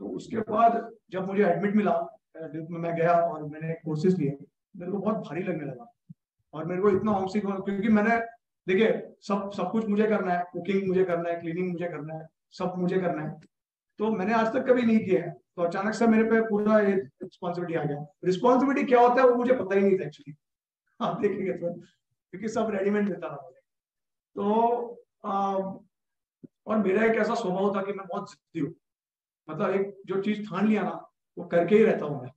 तो उसके बाद जब मुझे एडमिट मिला, ड्यूक में मैं गया और मैंने कोर्सेज लिए, मेरे को बहुत भारी लगने लगा। और मेरे को इतना होमसिक हो, क्योंकि मैंने, देखिए सब सब कुछ मुझे करना है, कुकिंग मुझे करना है, क्लीनिंग मुझे करना है, सब मुझे करना है। तो मैंने आज तक कभी नहीं किया है, तो अचानक से मेरे पे पूरा ये रिस्पॉन्सिबिलिटी आ गया। रिस्पॉन्सिबिलिटी क्या होता है वो मुझे पता ही नहीं था एक्चुअली, आप देखेंगे तो, क्योंकि सब रेडीमेड देता था मुझे। तो और मेरा एक ऐसा स्वभाव था कि मैं बहुत जिद्दी हूँ, मतलब एक जो चीज ठान लिया ना, वो करके ही रहता हूँ मैं।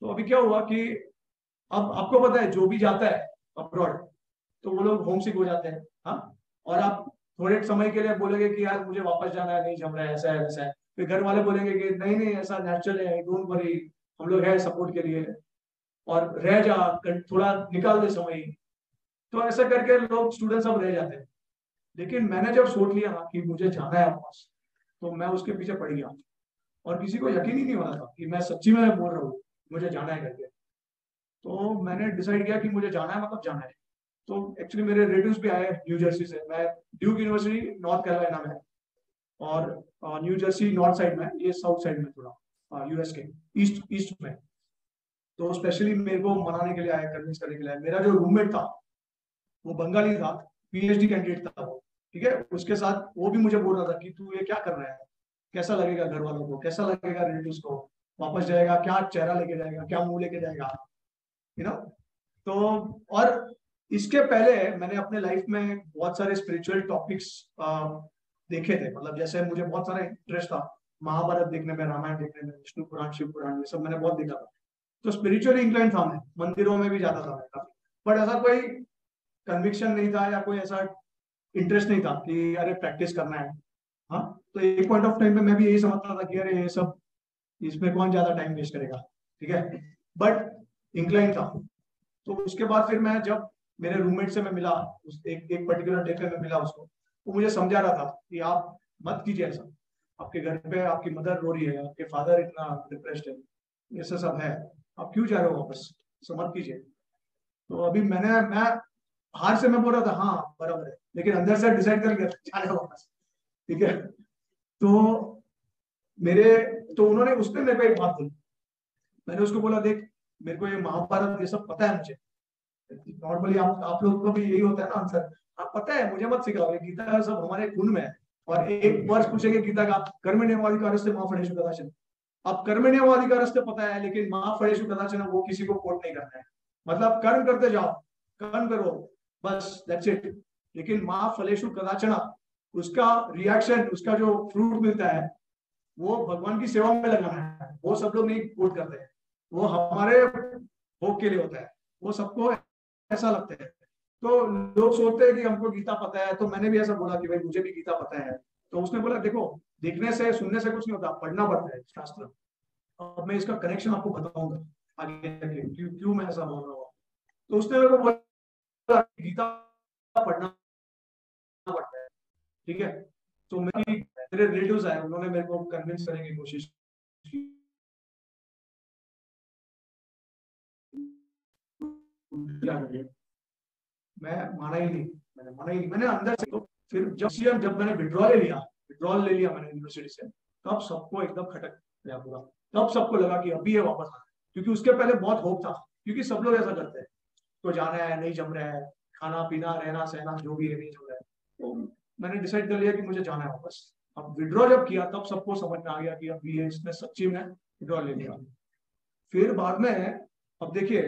तो अभी क्या हुआ कि अब आपको पता है जो भी जाता है अब्रॉड, तो वो लोग होमसिक हो जाते हैं। हाँ, और आप थोड़े समय के लिए बोलेंगे कि यार मुझे वापस जाना है, नहीं जम रहा है, ऐसा है वैसा है। फिर घर वाले बोलेंगे कि नहीं नहीं ऐसा नेचुरल है, डोंट वरी, हम लोग है सपोर्ट के लिए, और रह जा, थोड़ा निकाल दे समय। तो ऐसा करके लोग, स्टूडेंट सब रह जाते हैं। लेकिन मैंने जब सोच लिया ना कि मुझे जाना है वापस, तो मैं उसके पीछे पड़ गया। और किसी को यकीन ही नहीं हो रहा था कि मैं सच्ची में बोल रहा हूँ मुझे जाना है करके। तो मैंने डिसाइड किया कि मुझे जाना है, मतलब जाना है। तो एक्चुअली मेरे रिलेटिव्स भी आए न्यू जर्सी से। मैं ड्यूक यूनिवर्सिटी नॉर्थ कैरोलिना में है, और न्यू जर्सी नॉर्थ साइड में, ये साउथ साइड में थोड़ा, यूएस के ईस्ट ईस्ट में। तो स्पेशली मेरे को मनाने के लिए आया, कन्विंस करने के लिए आया। मेरा जो रूममेट था वो बंगाली था, पीएचडी कैंडिडेट था वो। ठीक है, उसके साथ वो भी मुझे बोल रहा था कि तू ये क्या कर रहा है, कैसा लगेगा घर वालों को, कैसा लगेगा रिलेटिव्स को, वापस जाएगा क्या चेहरा लेके जाएगा, क्या मुंह लेके जाएगा, यू नो। तो और इसके पहले मैंने अपने लाइफ में बहुत सारे स्पिरिचुअल टॉपिक्स देखे थे। मतलब जैसे मुझे बहुत सारा इंटरेस्ट था महाभारत देखने में, रामायण देखने में, विष्णु पुराण, शिव पुराण, ये सब मैंने बहुत देखा था। तो स्पिरिचुअली इंक्लाइन था मैं, मंदिरों में भी जाता था मैं काफी। बट ऐसा कोई कन्विक्शन नहीं था या कोई ऐसा इंटरेस्ट नहीं था कि अरे प्रैक्टिस करना है। हाँ, तो एक पॉइंट ऑफ टाइम पे मैं भी यही समझता था कि अरे ये सब, इसमें कौन ज्यादा टाइम वेस्ट करेगा। ठीक है, बट इंक्लाइन था। तो उसके बाद फिर मैं जब मेरे रूममेट से मैं मिला, उस एक पर्टिकुलर डे पे मैं मिला उसको, वो मुझे समझा रहा था कि आप मत कीजिए ऐसा, आपके घर पे आपकी मदर रो रही है, आपके फादर इतना डिप्रेस्ड है, ये सब है, आप क्यों जा रहे हो वापस, सो मत कीजिए। तो अभी मैं बाहर से मैं बोल रहा था हाँ बराबर है, लेकिन अंदर से डिसाइड कर लिया जा रहे हो वापस। ठीक है, तो मेरे तो उन्होंने, उसने मेरे को एक बात बोली। मैंने उसको बोला देख, मेरे को ये महाभारत ये सब पता है मुझे। नॉर्मली आप लोग को भी यही होता है ना आंसर, हाँ पता है मुझे, मत सिखाओ, ये गीता सब हमारे खून में है। और एक वर्ष पूछेंगे गीता का, कर्मण्येवाधिकारस्ते मा फलेषु कदाचन। अब कर्मण्येवाधिकारस्ते पता है, लेकिन मा फलेषु कदाचन वो किसी को कोट नहीं करना है। मतलब कर्म करते जाओ, कर्म करो, बस दैट्स इट। लेकिन मा फलेषु कदाचन, उसका रिएक्शन, उसका जो फ्रूट मिलता है वो भगवान की सेवा में लगाना है, वो सब लोग नहीं कोट करते हैं। वो हमारे भोग के लिए होता है, वो सबको ऐसा लगता है। तो लोग सोचते हैं कि हमको गीता पता है, तो मैंने भी ऐसा बोला कि भाई मुझे भी गीता पता है। तो उसने बोला देखो, देखने से सुनने से कुछ नहीं होता, पढ़ना पड़ता है शास्त्र। अब मैं इसका कनेक्शन आपको बताऊंगा आगे आगे, क्यों क्यों मैं ऐसा बोल रहा हूँ। तो उसने मेरे को बोला गीता पढ़ना पड़ता है। ठीक है, तो मेरे रिलेटिव्स आए, उन्होंने मेरे को कन्विंस करने की कोशिश की। मैं माना ही नहीं, मैंने माना ही नहीं, मैंने अंदर से। तो फिर जब मैंने विड्रॉल ले लिया मैंने यूनिवर्सिटी से, तब सबको एकदम खटक गया पूरा। तब सबको लगा कि अभी ये वापस आना है, क्योंकि उसके पहले बहुत होप था, क्योंकि सब लोग ऐसा करते हैं, तो जाना है, नहीं जम रहा है, खाना पीना रहना सहना जो भी है नहीं जम रहा है। तो मैंने डिसाइड कर लिया कि मुझे जाना है वापस। अब विड्रॉ जब किया तब सबको समझ में आ गया कि अब ये इसमें सच्ची में विड्रॉल ले लिया। फिर बाद में अब देखिए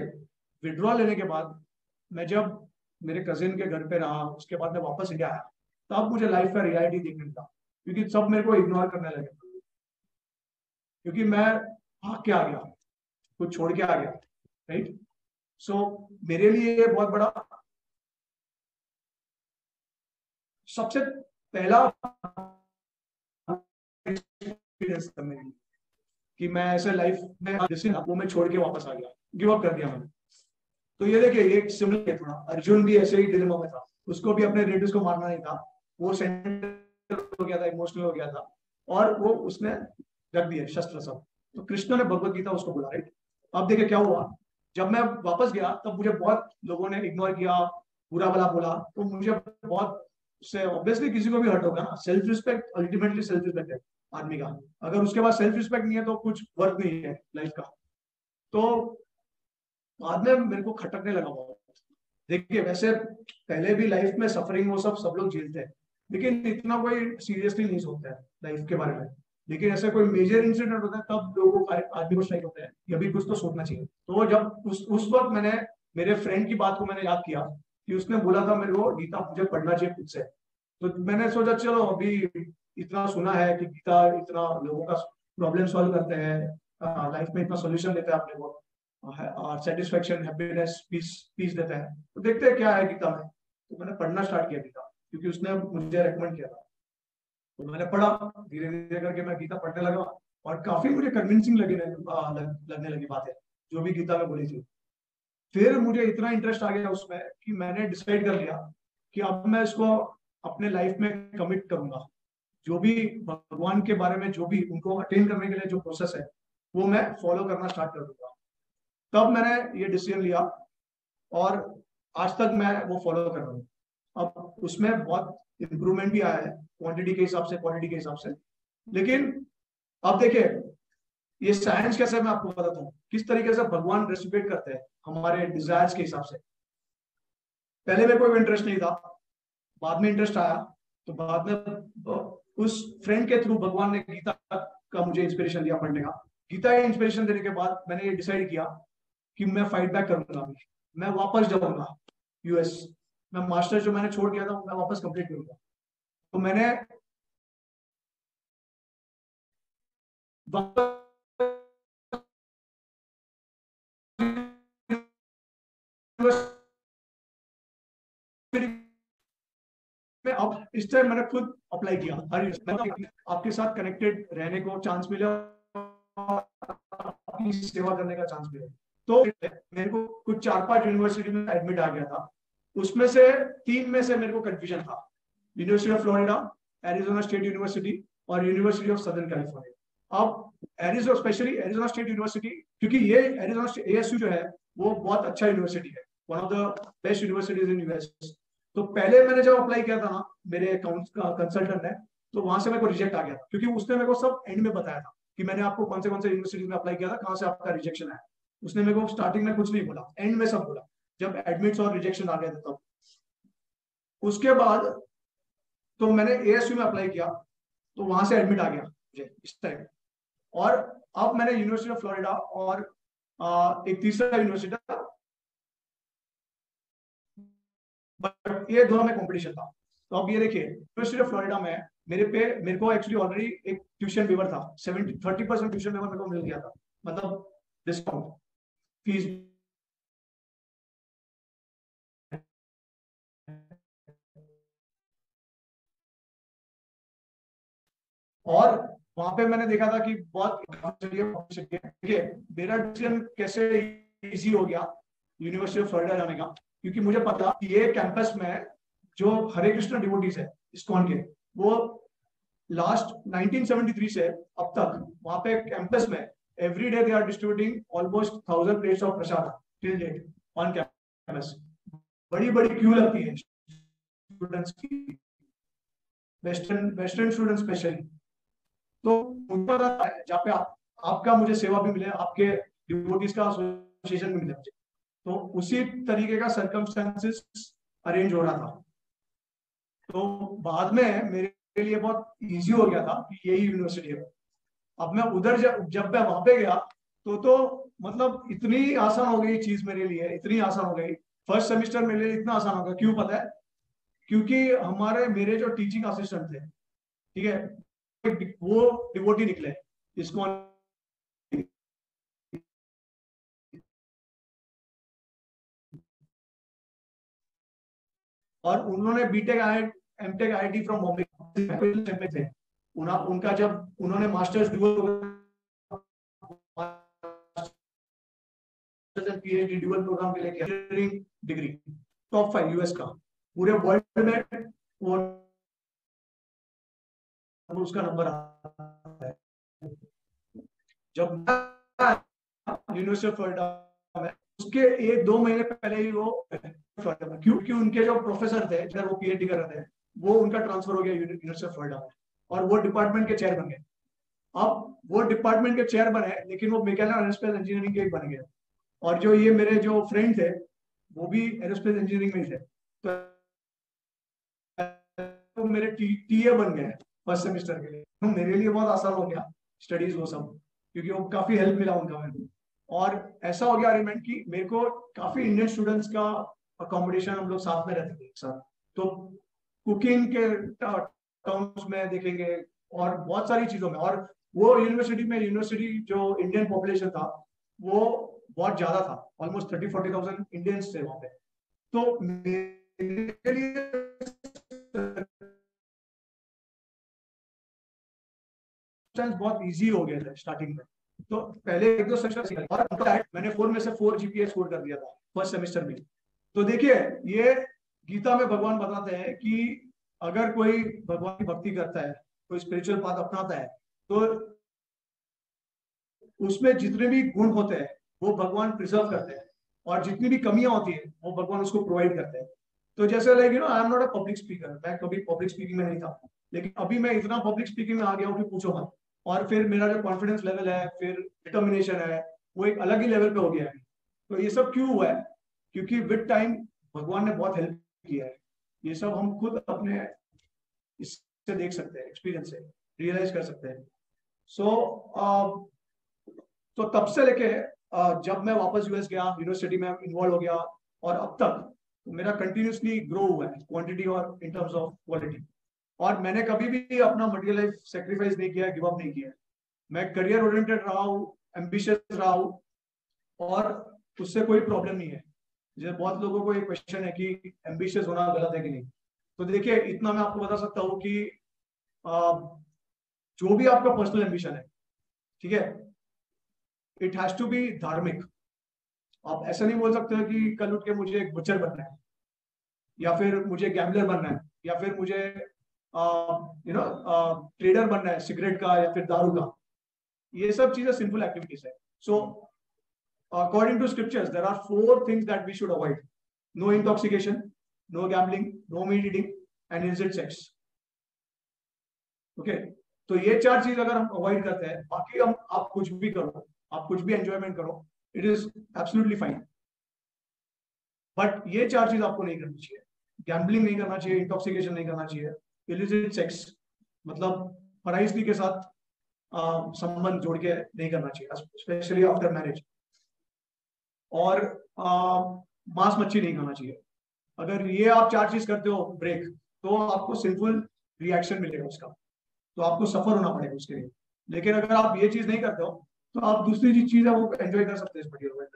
विड्रॉल लेने के बाद मैं जब मेरे कजिन के घर पे रहा, उसके बाद मैं वापस इंडिया आया, तब मुझे लाइफ का रियलिटी देखने लगा, क्योंकि सब मेरे को इग्नोर करने लगे, क्योंकि मैं भाग के आ गया, कुछ छोड़ के आ गया, राइट। सो मेरे लिए ये बहुत बड़ा सबसे पहला एक्सपीरियंस था मेरे लिए, कि मैं ऐसे लाइफ में वो मैं छोड़ के वापस आ गया, गिव अप कर दिया मैंने। तो ये देखिए एक सिमिलर है थोड़ा, अर्जुन भी ऐसे ही डिलेमा में था, उसको भी अपने रिलेटिव्स को मारना नहीं था, वो सेंटर हो गया था, इमोशनल हो गया था, और वो उसने रख दिए शस्त्र सब। तो कृष्ण ने भगवत गीता उसको बोला, राइट। अब देखिए क्या हुआ, जब मैं वापस गया तब मुझे बहुत लोगों ने इग्नोर किया, बुरा भला बोला, तो मुझे बहुत से ऑब्वियसली किसी को भी हर्ट होगा ना। Self respect, ultimately self respect है आदमी का, अगर उसके पास सेल्फ रिस्पेक्ट नहीं है तो कुछ वर्थ नहीं है लाइफ का। तो बाद में मेरे को खटकने लगा बहुत। देखिए वैसे पहले भी लाइफ में सफरिंग वो सब लोग झेलते हैं, लेकिन इतना कोई सीरियसली नहीं सोचता है लाइफ के बारे में। लेकिन ऐसा कोई मेजर इंसिडेंट होता है तब लोगों को, आदमी को स्ट्राइक होता है कि अभी कुछ तो सोचना चाहिए। तो जब उस वक्त मैंने मेरे फ्रेंड की बात को मैंने याद किया कि उसने बोला था मेरे को गीता मुझे पढ़ना चाहिए खुद से, तो मैंने सोचा चलो अभी इतना सुना है कि गीता इतना लोगों का प्रॉब्लम सॉल्व करते हैं, लाइफ में इतना सोल्यूशन देता है अपने को, और सेटिस्फेक्शन, हैप्पीनेस, पीस पीस देता है, तो देखते हैं क्या है गीता में। तो मैंने पढ़ना स्टार्ट किया गीता, क्योंकि उसने मुझे रेकमेंड किया था। तो मैंने पढ़ा, धीरे धीरे करके मैं गीता पढ़ने लगा, और काफी मुझे कन्विंसिंग लगने लगी बातें जो भी गीता में बोली थी। फिर मुझे इतना इंटरेस्ट आ गया उसमें कि मैंने डिसाइड कर लिया कि अब मैं इसको अपने लाइफ में कमिट करूंगा। जो भी भगवान के बारे में, जो भी उनको अटेन करने के लिए जो प्रोसेस है, वो मैं फॉलो करना स्टार्ट कर दूंगा। तब मैंने ये डिसीजन लिया, और आज तक मैं वो फॉलो कर रहा हूँ। अब उसमें बहुत इंप्रूवमेंट भी आया है, क्वांटिटी के हिसाब से, क्वालिटी के हिसाब से। लेकिन अब देखिए ये साइंस कैसे, मैं आपको बताता हूँ किस तरीके से भगवान रेसिप्रोकेट करते हैं हमारे डिजायर्स के हिसाब से। पहले मेरे को इंटरेस्ट नहीं था, बाद में इंटरेस्ट आया, तो बाद में उस फ्रेंड के थ्रू भगवान ने गीता का मुझे इंस्पिरेशन दिया पढ़ने का। गीता इंस्पिरेशन देने के बाद मैंने ये डिसाइड किया कि मैं फाइट बैक करूंगा, मैं वापस जाऊंगा यूएस, मैं मास्टर जो मैंने छोड़ दिया था मैं वापस कंप्लीट करूंगा। तो मैंने मैं अब इस टाइम मैंने खुद अप्लाई किया, आपके साथ कनेक्टेड रहने को चांस मिला, अपनी सेवा करने का चांस मिला। तो मेरे को कुछ 4-5 यूनिवर्सिटी में एडमिट आ गया था, उसमें से 3 में से मेरे को कंफ्यूजन था, university of Florida, Arizona state university, और यूनिवर्सिटी ऑफ सदर्न कैलिफोर्निया। अब Arizona, specially Arizona state university, क्योंकि ये एरिजोना एएसयू जो है वो बहुत अच्छा यूनिवर्सिटी है, one of the best universities in US. तो पहले मैंने जब अप्लाई किया था ना मेरे कंसल्टेंट ने, तो वहां से मेरे को रिजेक्ट आ गया था, क्योंकि उसने मेरे को सब एंड में बताया था कि मैंने आपको कौन से यूनिवर्सिटी में अप्लाई किया था, कहाँ से आपका रिजेक्शन आया। उसने मेरे को स्टार्टिंग में कुछ नहीं बोला, एंड में सब बोला, जब एडमिट्स और रिजेक्शन आ गए थे तब। उसके बाद तो मैंने एएसयू में अप्लाई किया, तो वहां से एडमिट आ गया मुझे इस टाइम। और अब मैंने यूनिवर्सिटी ऑफ फ्लोरिडा और एक तीसरा यूनिवर्सिटी, बट ये दोनों में कंपटीशन था। तो अब ये देखिए यूनिवर्सिटी ऑफ फ्लोरिडा में मेरे को एक्चुअली ऑलरेडी एक ट्यूशन वेवर था, 30% ट्यूशन वेवर मेरे को मिल गया था, मतलब डिस्काउंट फीस। और वहां पे मैंने देखा था कि बहुत देखिए मेरा डिसीजन कैसे इजी हो गया यूनिवर्सिटी ऑफ फ्लोरिडा जाने का, क्योंकि मुझे पता कि ये कैंपस में जो हरे कृष्ण डिवोटीज है इस्कॉन के, वो लास्ट 1973 से अब तक वहां पे कैंपस में every day they are distributing almost 1000 plates of prasad till date on campus. बड़ी बड़ी क्यू लगती है स्टूडेंट्स की, वेस्टर्न स्टूडेंट स्पेशली। तो उनका जहाँ पे आपका मुझे सेवा भी मिले, आपके डिवोटीज का एसोसिएशन भी मिले मुझे, तो उसी तरीके का सर्कमस्टेंसेस अरेंज हो रहा था। तो बाद में मेरे लिए बहुत इजी हो गया था कि यही यूनिवर्सिटी है। अब मैं उधर जब मैं वहां पे गया तो मतलब इतनी आसान हो गई चीज मेरे लिए, इतनी आसान हो गई। फर्स्ट सेमिस्टर मेरे लिए इतना आसान हो गया, क्यों पता है? क्योंकि मेरे जो टीचिंग असिस्टेंट थे, ठीक है, वो डिवोटी निकले इसको, और उन्होंने बीटेक आई एमटेक आईआईटी फ्रॉम बॉम्बे थे। उनका जब उन्होंने मास्टर्स पीएचडी ड्यूअल प्रोग्राम के लिए इंजीनियरिंग डिग्री, टॉप 5 यूएस का, पूरे वर्ल्ड में वो उसका नंबर आता है। जब यूनिवर्सिटी ऑफ फ्लोरिडा में, उसके 1-2 महीने पहले ही वो, क्योंकि उनके जो प्रोफेसर थे जब वो पीएचडी कर रहे थे, वो उनका ट्रांसफर हो गया यूनिवर्सिटी ऑफ फ्लोरिडा में, और वो डिपार्टमेंट के चेयर बन गए। अब वो डिपार्टमेंट के चेयर बने, लेकिन वो मैकेनिकल एरोस्पेस इंजीनियरिंग के बन गए। और जो ये मेरे जो फ्रेंड थे वो भी एरोस्पेस इंजीनियरिंग में ही थे, तो मेरे टीए बन गए फर्स्ट सेमेस्टर के लिए। तो मेरे लिए बहुत आसान हो गया स्टडीज वो सब, क्योंकि वो काफी हेल्प मिला उनका मेरे को। और ऐसा हो गया अरेंजमेंट कि मेरे को काफी इंडियन स्टूडेंट्स का अकोमोडेशन, हम लोग साथ में रहते थे एक साथ, तो कुकिंग के टर्म्स में देखेंगे और बहुत सारी चीजों में। और वो यूनिवर्सिटी जो इंडियन पॉपुलेशन था वो बहुत ज्यादा था, ऑलमोस्ट 30-40,000 इंडियंस थे वहां पे। तो मेरे लिए बहुत इजी हो गया था स्टार्टिंग में। तो पहले 1-2 सेमेस्टर और मैंने 4 में से 4 जीपीए स्कोर कर दिया था फर्स्ट सेमेस्टर में। तो देखिए, ये गीता में भगवान बताते हैं कि अगर कोई भगवान की भक्ति करता है, कोई स्पिरिचुअल पाथ अपनाता है, तो उसमें जितने भी गुण होते हैं वो भगवान प्रिजर्व करते हैं, और जितनी भी कमियां होती है वो भगवान उसको प्रोवाइड करते हैं। तो जैसे like I am not a public speaker, मैं कभी पब्लिक स्पीकिंग में नहीं था, लेकिन अभी मैं इतना पब्लिक स्पीकिंग में आ गया हूँ कि पूछो मत। और फिर मेरा जो कॉन्फिडेंस लेवल है, फिर डिटर्मिनेशन है, वो एक अलग ही लेवल पे हो गया है। तो ये सब क्यों हुआ है? क्योंकि विद टाइम भगवान ने बहुत हेल्प किया है। ये सब हम खुद अपने इससे देख सकते हैं, एक्सपीरियंस से रियलाइज कर सकते हैं। सो तो तब से लेके जब मैं वापस यूएस गया, यूनिवर्सिटी में इन्वॉल्व हो गया, और अब तक तो मेरा कंटिन्यूसली ग्रो हुआ है, क्वांटिटी और इन टर्म्स ऑफ क्वालिटी। और मैंने कभी भी अपना मटेरियल लाइफ सेक्रीफाइस नहीं किया, गिव अप नहीं किया। मैं करियर ओरिएंटेड रहा हूँ, एम्बिशियस रहा हूँ, और उससे कोई प्रॉब्लम नहीं है। जैसे बहुत लोगों को एक क्वेश्चन है कि एम्बिशियस होना गलत है कि नहीं। तो देखिए, इतना मैं आपको बता सकता हूँ कि जो भी आपका पर्सनल एम्बिशन है, ठीक है, इट हैज टू बी धार्मिक। आप ऐसा नहीं बोल सकते कि कल उठ के मुझे एक बुचर बनना है, या फिर मुझे गैम्बलर बनना है, या फिर मुझे ट्रेडर बनना है सिगरेट का या फिर दारू का। ये सब चीजें सिंपल एक्टिविटीज है। So according to scriptures there are 4 things that we should avoid: no intoxication, no gambling, no meat eating, and illicit sex. Okay, तो ये 4 चीज अगर हम अवॉइड करते हैं, बाकी हम आप कुछ भी करो, आप कुछ भी एंजॉयमेंट करो, it is absolutely fine. But ये 4 चीज आपको नहीं करनी चाहिए। गैम्बलिंग नहीं करना चाहिए, इंटॉक्सिकेशन नहीं करना चाहिए, इलिसिट सेक्स मतलब पराई स्त्री के साथ संबंध जोड़ के नहीं करना चाहिए, स्पेशली आफ्टर मैरिज। और मांस मच्छी नहीं खाना चाहिए। अगर ये आप 4 चीज करते हो ब्रेक, तो आपको सिंपल रिएक्शन मिलेगा उसका, तो आपको सफर होना पड़ेगा उसके लिए। लेकिन अगर आप ये चीज नहीं करते हो, तो आप दूसरी चीज है वो एंजॉय कर सकते हैं इस मटेरियल में,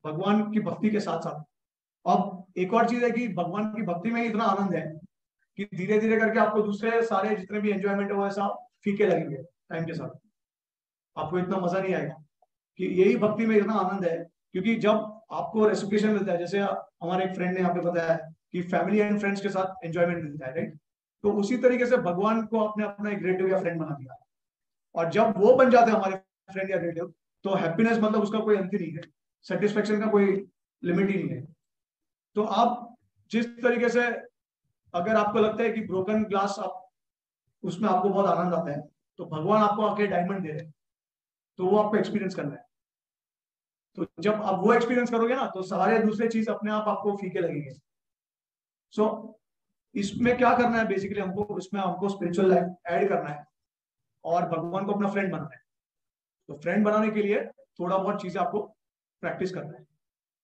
भगवान की भक्ति के साथ साथ। अब एक और चीज है कि भगवान की भक्ति में इतना आनंद है कि धीरे धीरे करके आपको दूसरे सारे जितने भी एंजॉयमेंट है वो ऐसा फीके लगेंगे टाइम के साथ। आपको इतना मजा नहीं आएगा, कि यही भक्ति में इतना आनंद है। क्योंकि जब आपको रेसिपिकेशन मिलता है, जैसे हमारे एक फ्रेंड ने यहाँ पे बताया कि फैमिली एंड फ्रेंड्स के साथ एंजॉयमेंट मिलता है, राइट? तो उसी तरीके से भगवान को आपने अपना एक रिलेटिव या फ्रेंड बना दिया, और जब वो बन जाते हैं हमारे फ्रेंड या रिलेटिव, तो हैप्पीनेस मतलब उसका कोई अंत ही नहीं है, सेटिस्फेक्शन का कोई लिमिट ही नहीं है। तो आप जिस तरीके से, अगर आपको लगता है कि ब्रोकन ग्लास आप उसमें आपको बहुत आनंद आता है, तो भगवान आपको आके डायमंड दे रहे हैं, तो वो आपको एक्सपीरियंस करना है। तो जब आप वो एक्सपीरियंस करोगे ना, तो सारे दूसरे चीज अपने आप आपको फीके लगेंगे। सो इसमें क्या करना है बेसिकली, हमको इसमें हमको स्पिरिचुअल लाइफ ऐड करना है, और भगवान को अपना फ्रेंड बनना है। तो फ्रेंड बनाने के लिए थोड़ा बहुत चीजें आपको प्रैक्टिस करना है,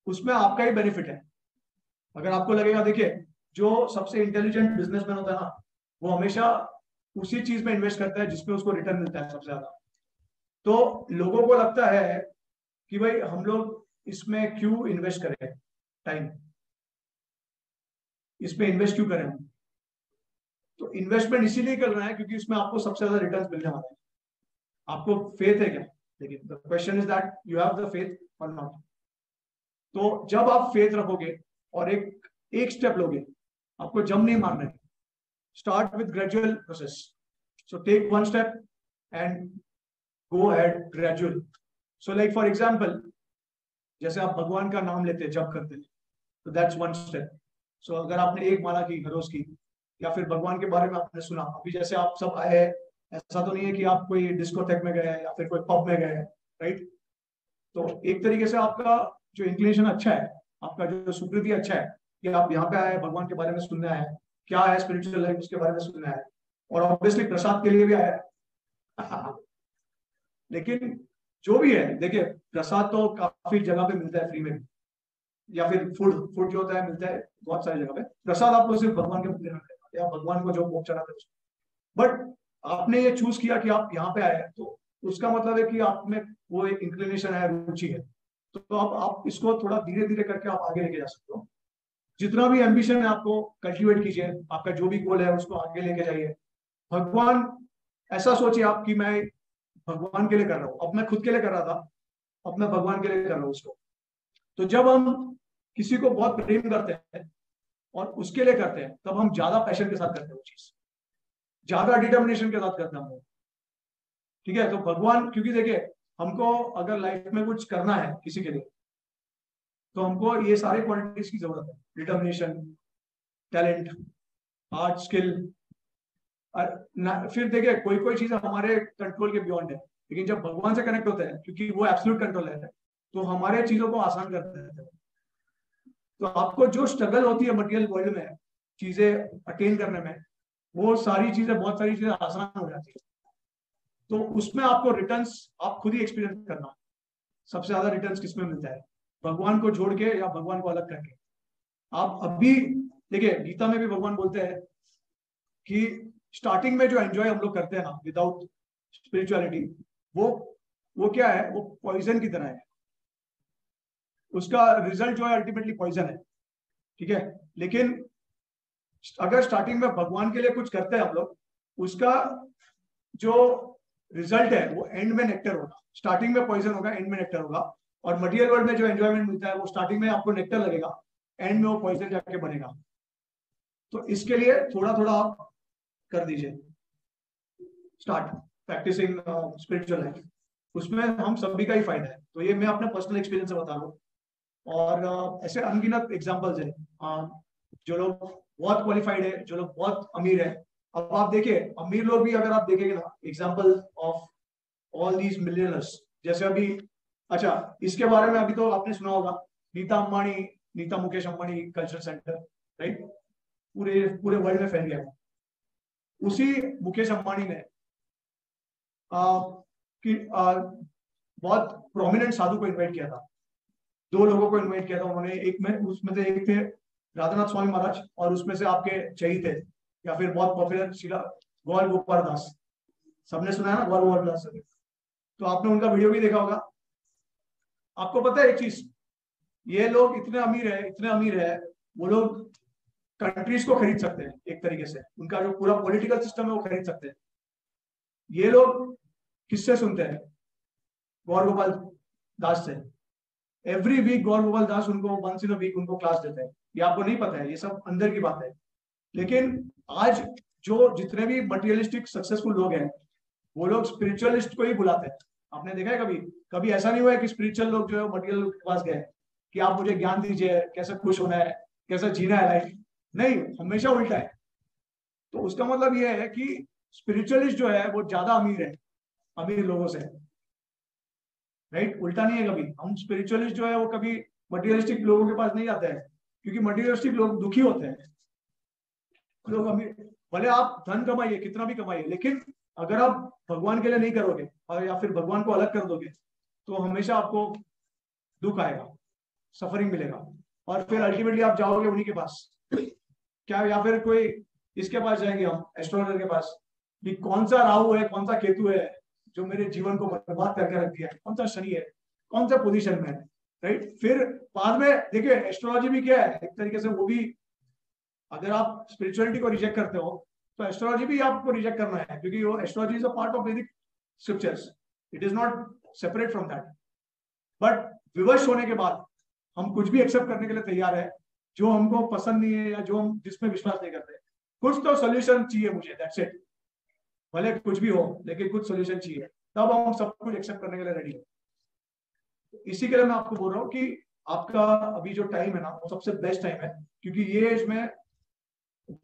उसमें आपका ही बेनिफिट है। अगर आपको लगेगा, देखिए जो सबसे इंटेलिजेंट बिजनेसमैन होता है ना, वो हमेशा उसी चीज में इन्वेस्ट करता है जिसमें उसको रिटर्न मिलता है सबसे ज्यादा। तो लोगों को लगता है कि भाई हम लोग इसमें क्यों इन्वेस्ट करें टाइम, इसमें इन्वेस्ट क्यों करें हम। तो इन्वेस्टमेंट इसीलिए कर रहे हैं क्योंकि उसमें आपको सबसे ज्यादा रिटर्न मिलने वाला है। आपको फेथ है क्या? लेकिन the question is that you have the faith और नॉट। तो जब आप फेथ रखोगे और एक एक स्टेप लोगे, आपको जंप नहीं मारना है, start with gradual process. So take one step and go ahead gradual. So like for example, जैसे आप भगवान का नाम लेते हैं, जप करते हैं, तो दैट्स वन स्टेप। सो अगर आपने एक माला की हर रोज की, या फिर भगवान के बारे में आपने सुना, अभी जैसे आप सब आए हैं, ऐसा तो नहीं है कि आप कोई डिस्कोथेक में गए हैं या फिर कोई पब में गए हैं, राइट। तो एक तरीके से आपका जो इंक्लिनेशन अच्छा है, आपका जो सुकृति अच्छा है कि आप यहाँ पे आए भगवान के बारे में सुनने आए, क्या है स्पिरिचुअल लाइफ उसके बारे में सुनने आए, और ऑब्वियसली प्रसाद के लिए भी आया। लेकिन जो भी है, देखिए प्रसाद तो काफी जगह पे मिलता है फ्री में, या फिर फूड फूड जो होता है मिलता है बहुत सारी जगह पे। प्रसाद आपको सिर्फ भगवान के मंदिर में मिलेगा या भगवान को जो भोग चढ़ाते हैं उसको। बट आपने ये चूज किया कि आप यहाँ पे आए, तो उसका मतलब है कि आप में वो एक इंक्लिनेशन है, रुचि है। तो आप इसको थोड़ा धीरे धीरे करके आप आगे लेके जा सकते हो। जितना भी एम्बिशन है आपको कल्टीवेट कीजिए, आपका जो भी गोल है उसको आगे लेके जाइए। भगवान, ऐसा सोचिए आप कि मैं भगवान के लिए कर रहा हूँ, अब मैं खुद के लिए कर रहा था, अब मैं भगवान के लिए कर रहा हूँ उसको। तो जब हम किसी को बहुत प्रेम करते हैं और उसके लिए करते हैं, तब हम ज्यादा पैशन के साथ करते हैं वो चीज, ज्यादा डिटर्मिनेशन के साथ करते हैं हम लोग। ठीक है, तो भगवान, क्योंकि देखिए हमको अगर लाइफ में कुछ करना है किसी के लिए, तो हमको ये सारे क्वालिटीज की जरूरत है, डिटर्मिनेशन, टैलेंट, आर्ट, स्किल। फिर देखिए कोई कोई चीज हमारे कंट्रोल के बियॉन्ड है, लेकिन जब भगवान से कनेक्ट होते हैं, क्योंकि वो एब्सोल्यूट कंट्रोल है, तो हमारे चीजों को आसान कर देते हैं। तो आपको जो स्ट्रगल होती है मटेरियल वर्ल्ड में चीजें अटेन करने में, वो सारी चीजें, बहुत सारी चीजें आसान हो जाती है। तो उसमें आपको रिटर्न्स आप खुद ही एक्सपीरियंस करना, सबसे ज्यादा रिटर्न्स किसमें मिलता है, भगवान को जोड़ के या भगवान को अलग करके। आप अभी देखिए गीता में भी भगवान बोलते हैं कि स्टार्टिंग में जो एंजॉय हम लोग करते हैं ना विदाउट स्पिरिचुअलिटी, वो क्या है, वो पॉइजन की तरह है, उसका रिजल्ट जो है अल्टीमेटली पॉइजन है। ठीक है, लेकिन अगर स्टार्टिंग में भगवान के लिए कुछ करते हैं हम लोग, उसका जो रिजल्ट है वो एंड में नेक्टर होगा। स्टार्टिंग में पॉइजन होगा, एंड में नेक्टर होगा। और मटेरियल वर्ल्ड में जो एंजॉयमेंट मिलता है वो स्टार्टिंग में आपको नेक्टर लगेगा, एंड में वो पॉइजन जाके बनेगा। तो इसके लिए थोड़ा थोड़ा आप कर दीजिए, स्टार्ट प्रैक्टिसिंग स्पिरिचुअल लाइफ, उसमें हम सभी का ही फायदा है। तो ये मैं अपने पर्सनल एक्सपीरियंस से बता रहा हूँ। और ऐसे अनगिनत एग्जांपल्स है, जो लोग बहुत क्वालिफाइड है, जो लोग बहुत अमीर है। अब आप देखिए अमीर लोग भी अगर आप देखेंगे ना, example of all these millionaires, जैसे अभी, अच्छा इसके बारे में अभी तो आपने सुना होगा, Nita Ambani, Nita Mukesh Ambani culture centre, right, पूरे पूरे वर्ल्ड में फैल गया है। उसी मुकेश अंबानी ने बहुत प्रोमिनेंट साधु को इन्वाइट किया था, दो लोगों को इन्वाइट किया था उन्होंने। एक में, उसमें से एक थे राधानाथ स्वामी महाराज, और उसमें से आपके चई थे, या फिर बहुत पॉपुलर शिला गौर गोपाल दास, सबने सुना है ना गौर गोपाल दास। तो आपने उनका वीडियो भी देखा होगा। आपको पता है एक चीज, ये लोग इतने अमीर है, इतने अमीर है, वो लोग कंट्रीज को खरीद सकते हैं एक तरीके से, उनका जो पूरा पॉलिटिकल सिस्टम है वो खरीद सकते हैं। ये लोग किससे सुनते हैं? गौर गोपाल दास से। एवरी वीक गौर गोपाल दास उनको वंस इन अ वीक उनको क्लास देते हैं। ये आपको नहीं पता है, ये सब अंदर की बात है। लेकिन आज जो जितने भी मटेरियलिस्टिक सक्सेसफुल लोग हैं, वो लोग स्पिरिचुअलिस्ट को ही बुलाते हैं। आपने देखा है कभी? कभी ऐसा नहीं हुआ है कि स्पिरिचुअल लोग जो है मटेरियल के पास गए कि आप मुझे ज्ञान दीजिए, कैसे खुश होना है, कैसे जीना है लाइफ। नहीं, हमेशा उल्टा है। तो उसका मतलब ये है कि स्पिरिचुअलिस्ट जो है वो ज्यादा अमीर है अमीर लोगों से, राइट। उल्टा नहीं है कभी। हम स्पिरिचुअलिस्ट जो है वो कभी मटेरियलिस्टिक लोगों के पास नहीं जाते हैं, क्योंकि मटेरियलिस्टिक लोग दुखी होते हैं। लोग अमीर, भले आप धन कमाइए, कितना भी कमाइए, लेकिन अगर आप भगवान के लिए नहीं करोगे और या फिर भगवान को अलग कर दोगे तो हमेशा आपको दुख आएगा, सफरिंग मिलेगा, और फिर अल्टीमेटली आप जाओगे उन्हीं के पास क्या, या फिर कोई इसके पास जाएंगे हम एस्ट्रोलॉजर के पास कि कौन सा राहु है, कौन सा केतु है जो मेरे जीवन को बर्बाद करके रख दिया है, कौन सा शनि है, कौन सा पोजीशन में है, राइट। फिर बाद में देखिए एस्ट्रोलॉजी भी क्या है, एक तरीके से वो भी, अगर आप स्पिरिचुअलिटी को रिजेक्ट करते हो तो एस्ट्रोलॉजी भी आपको रिजेक्ट करना है, क्योंकि वो astrology is a part of Vedic scriptures, it is not separate from that. But विवश होने के बाद हम कुछ भी एक्सेप्ट करने के लिए तैयार है जो हमको पसंद नहीं है या जो हम जिसमें विश्वास नहीं करते। कुछ तो सोल्यूशन चाहिए मुझे, दैट्स इट, भले कुछ भी हो लेकिन कुछ सोल्यूशन चाहिए, तब हम सब कुछ एक्सेप्ट करने के लिए रेडी हो। इसी के लिए मैं आपको बोल रहा हूँ कि आपका अभी जो टाइम है ना वो सबसे बेस्ट टाइम है, क्योंकि ये एज में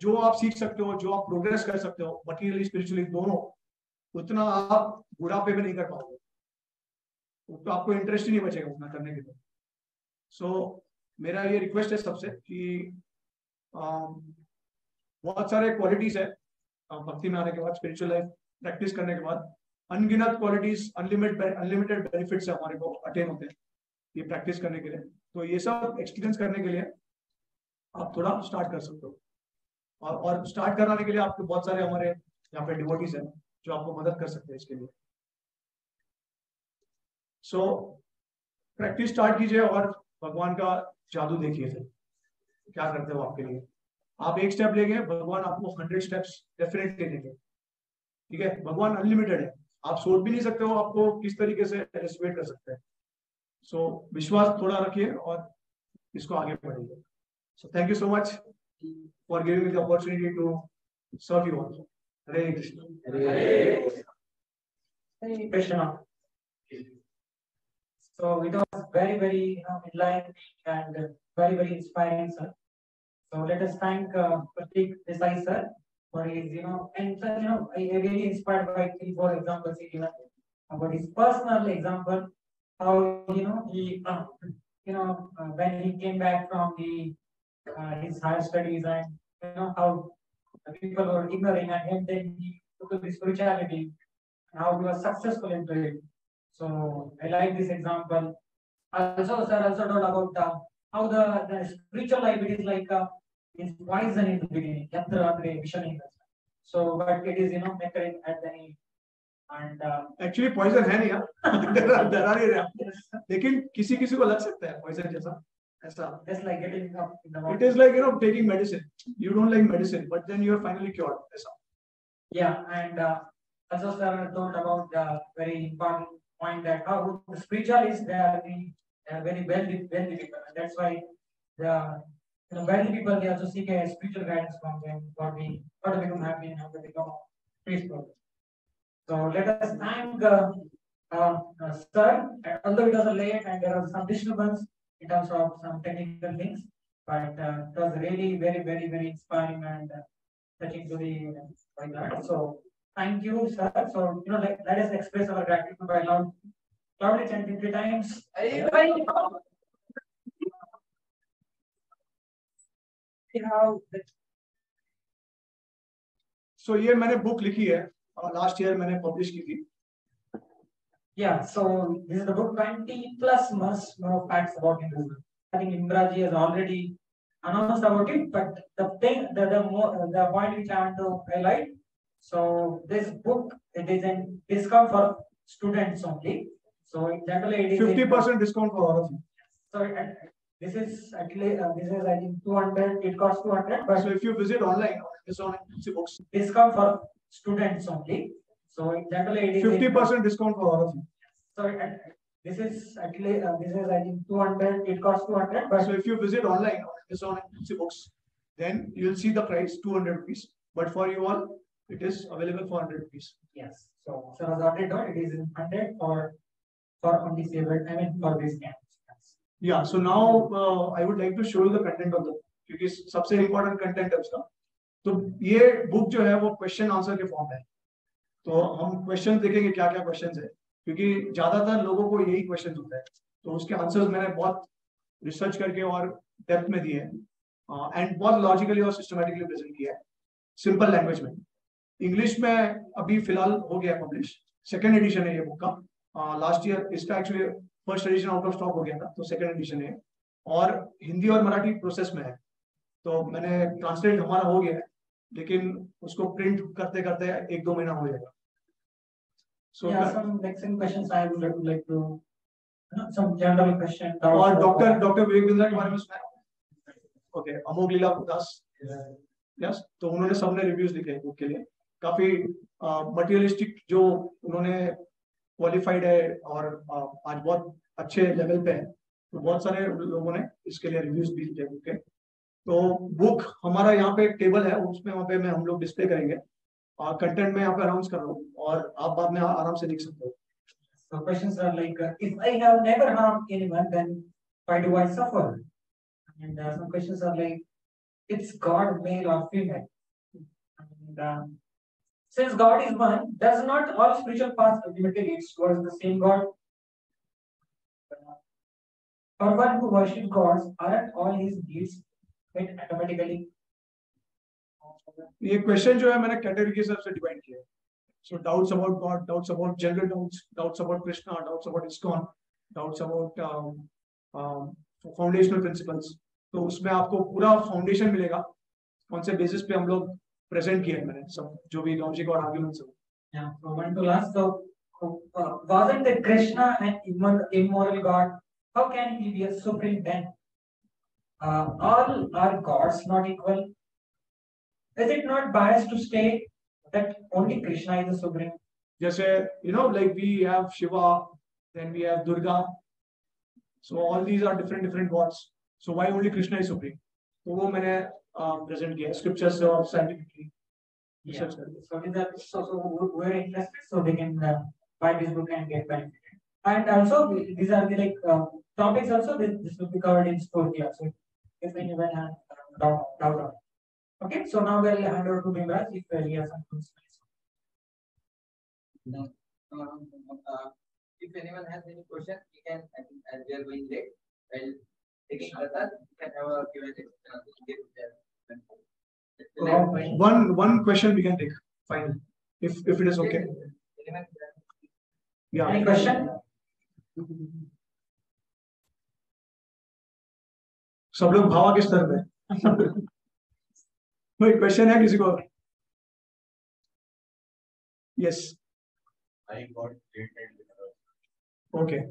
जो आप सीख सकते हो, जो आप प्रोग्रेस कर सकते हो मटीरियली स्पिरिचुअली दोनों, उतना आप बुढ़ापे में नहीं कर पाओगे, तो आपको इंटरेस्ट ही नहीं बचेगा उतना करने के लिए। सो मेरा ये रिक्वेस्ट है सबसे कि बहुत सारे क्वालिटीज है भक्ति में आने के बाद, स्पिरिचुअल लाइफ प्रैक्टिस करने के बाद, अनगिनत क्वालिटीज, अनलिमिटेड बेनिफिट्स हमारे को अटेन होते हैं ये प्रैक्टिस करने के लिए। तो ये सब एक्सपीरियंस करने के लिए आप थोड़ा स्टार्ट कर सकते हो, और स्टार्ट कराने के लिए आपको बहुत सारे हमारे यहाँ पे डिवोटीज हैं जो आपको मदद कर सकते हैं इसके लिए। सो प्रैक्टिस स्टार्ट कीजिए और भगवान का जादू देखिए फिर क्या करते हो आपके लिए। आप एक स्टेप लेंगे, भगवान आपको 100 स्टेप्स डेफिनेटली देंगे, ठीक है। भगवान अनलिमिटेड है, आप सोच भी नहीं सकते हो आपको किस तरीके से एस्टिमेट कर सकते हैं। सो विश्वास थोड़ा रखिए और इसको आगे बढ़ाइए। So thank you so much for giving me the opportunity to serve you all. Hare Krishna. Hare Krishna. So it was very enlightening and very inspiring, sir. So let us thank Pratik Desai, sir, for his, and sir, I really inspired by 3-4 examples he given about his personal example, how he when he came back from his higher studies, and how people were ignoring, and then he took up the spirituality, and how he was successful into it. So I like this example. Also, sir, told about how the spiritual life, it is like is poison in the beginning. So, but it is nectar at the end. And actually poison है नहीं यार डरा नहीं रहा, लेकिन किसी किसी को लग सकता है पॉइजन जैसा, ऐसा। just like getting up in the It is like taking medicine. You don't like medicine, but then you are finally cured. ऐसा। Yeah, and also sir told about the very important point that how the spiritualists, they are very wealthy people, and that's why the wealthy people, they also seek a spiritual guidance from them how to become happy and how to become peaceful. So let us thank sir, although it was late and there was some disturbance in terms of some technical things, but it was really very inspiring and touching to the by that. So thank you, sir. So let us express our gratitude by loudly chanting 3 times. So ये मैंने book लिखी है, last year मैंने publish की थी। Yeah, so this is the book 20+ more facts about Hinduism. I think Imraji has already announced about it, but the point which I want to highlight. So this book, it is in discount for students only. So generally it is 50% discount for all of you. So this is actually I think 200. It costs 200. But so if you visit online, it's on books. Discount for students only. So generally it is 50% discount for all of you. So this is actually I think 200. It costs 200. But so if you visit online, it's on books, then you'll see the price 200 rupees. But for you all, it is available for 100 rupees. Yes. So as already done, it is in 100 for undisabled. I mean for this camp. Yeah. So now I would like to show you the content of the book, क्योंकि सबसे important content है उसका। तो ये book जो है वो question answer के फॉर्म है, तो हम क्वेश्चन देखेंगे क्या क्या क्वेश्चंस है, क्योंकि ज्यादातर लोगों को यही क्वेश्चन होता है, तो उसके आंसर्स मैंने बहुत रिसर्च करके और डेप्थ में दिए हैं, एंड बहुत लॉजिकली और सिस्टमैटिकली प्रेजेंट किया है सिंपल लैंग्वेज में। इंग्लिश में अभी फिलहाल हो गया पब्लिश, सेकेंड एडिशन है ये बुक का। लास्ट ईयर इसका actually first edition out of stock हो गया था, तो सेकेंड एडिशन है, और हिंदी और मराठी प्रोसेस में है। तो मैंने ट्रांसलेट हमारा हो गया है, लेकिन उसको प्रिंट करते करते 1-2 महीना हो जाएगा। So yeah, some next questions I would like to some general question. और डॉक्टर विवेक बिंद्रा के बारे में सुना? ओके, अमोघ लीला दास, यस, तो उन्होंने सबने रिव्यूज लिखे बुक के लिए, काफी मटेरियलिस्टिक, जो उन्होंने क्वालिफाइड है और आज बहुत अच्छे लेवल पे है, तो बहुत सारे लोगों ने इसके लिए रिव्यूज भी लिखे बुक के। तो बुक हमारा यहाँ पे एक टेबल है, उसमें वहाँ पे हम लोग डिस्प्ले करेंगे, और कंटेंट में यहाँ पे अनाउंस कर रहा हूँ, और आप बाद में आराम से लिख सकते हो। So questions are like, if I have never harmed anyone, then why do I suffer? And some questions are like, it's God male or female? And since God is one, does not all spiritual paths ultimately leads towards the same God? For one who worships gods, aren't all his deeds met automatically? ये question जो है मैंने category के हिसाब से divide किया है। So doubts about God, doubts about general doubts, doubts about Krishna, doubts about ISKCON, doubts about foundational principles. तो उसमें आपको पूरा फाउंडेशन मिलेगा, कौन से बेसिस पे हम लोग प्रेजेंट किया है मैंने सब, जो भी लॉजिक और आर्गुमेंट्स हैं। Yeah, so one to last. So wasn't the Krishna an immoral God? How can he be a supreme then? All are gods not equal? Is it not biased to state that only Krishna is the supreme? जैसे like we have Shiva, then we have Durga, so all these are different gods, so why only Krishna is supreme? तो वो मैंने present किया scriptures और scientifically research करके। So these are so who are interested, so they can buy this book and get benefited. And also these are the topics also, this will be covered in 4 class. So if anyone has doubt on it. Okay, so now we'll hand over to Bimraj if he has some questions. If anyone has any question, he can, as we are going late, while taking classes, you can have a Q&A. One question we can take, fine, if it is okay. Yeah. Any question? सब लोग भावा के स्तर पे कोई question है किसी को? Yes. Why God created the universe? Okay.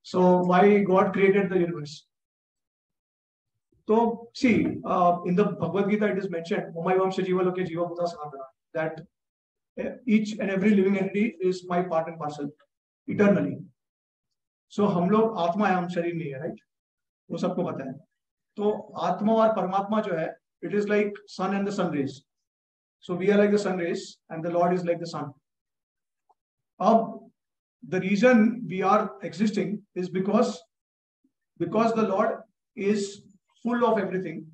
So why God created the universe? So see, in the Bhagavad Gita it is mentioned, Umayvamsha Jiva Loke Jiva Bhuta Sanatana, that each and every living entity is my part and parcel eternally. So हम लोग आत्मा है, हम शरीर नहीं है, right? वो सबको पता है। तो आत्मा और परमात्मा जो है, it is like sun and the sun rays. So we are like the sun rays and the Lord is like the sun. The reason we are existing is because the Lord is full of everything.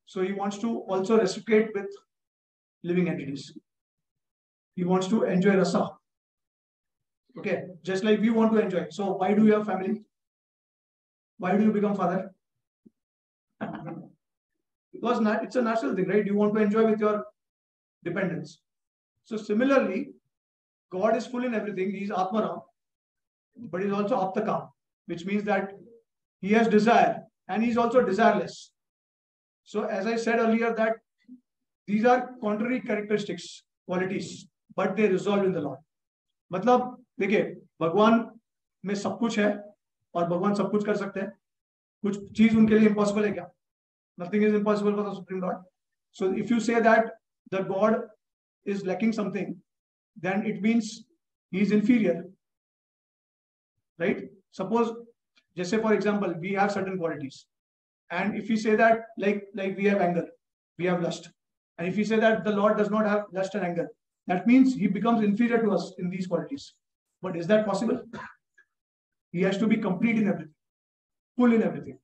So he wants to also reciprocate with living entities. He wants to enjoy rasa. Okay, just like we want to enjoy. So why do you have family? Why do you become father? Because it's a natural thing, right? You want to enjoy with your dependents. So similarly, God is full in everything. He is Atmaram, but he is also Aptakam, which means that he has desire and he is also desireless. So as I said earlier, that these are contrary characteristics, qualities, but they resolve in the Lord. मतलब देखिए, भगवान में सब कुछ है और भगवान सब कुछ कर सकते हैं। कुछ चीज उनके लिए impossible है क्या? Nothing is impossible for the Supreme Lord. So if you say that the God is lacking something, then it means he is inferior, right? Suppose, just say for example, we have certain qualities, and if we say that like we have anger, we have lust, and if we say that the Lord does not have lust and anger, that means he becomes inferior to us in these qualities. But is that possible? He has to be complete in everything, full in everything.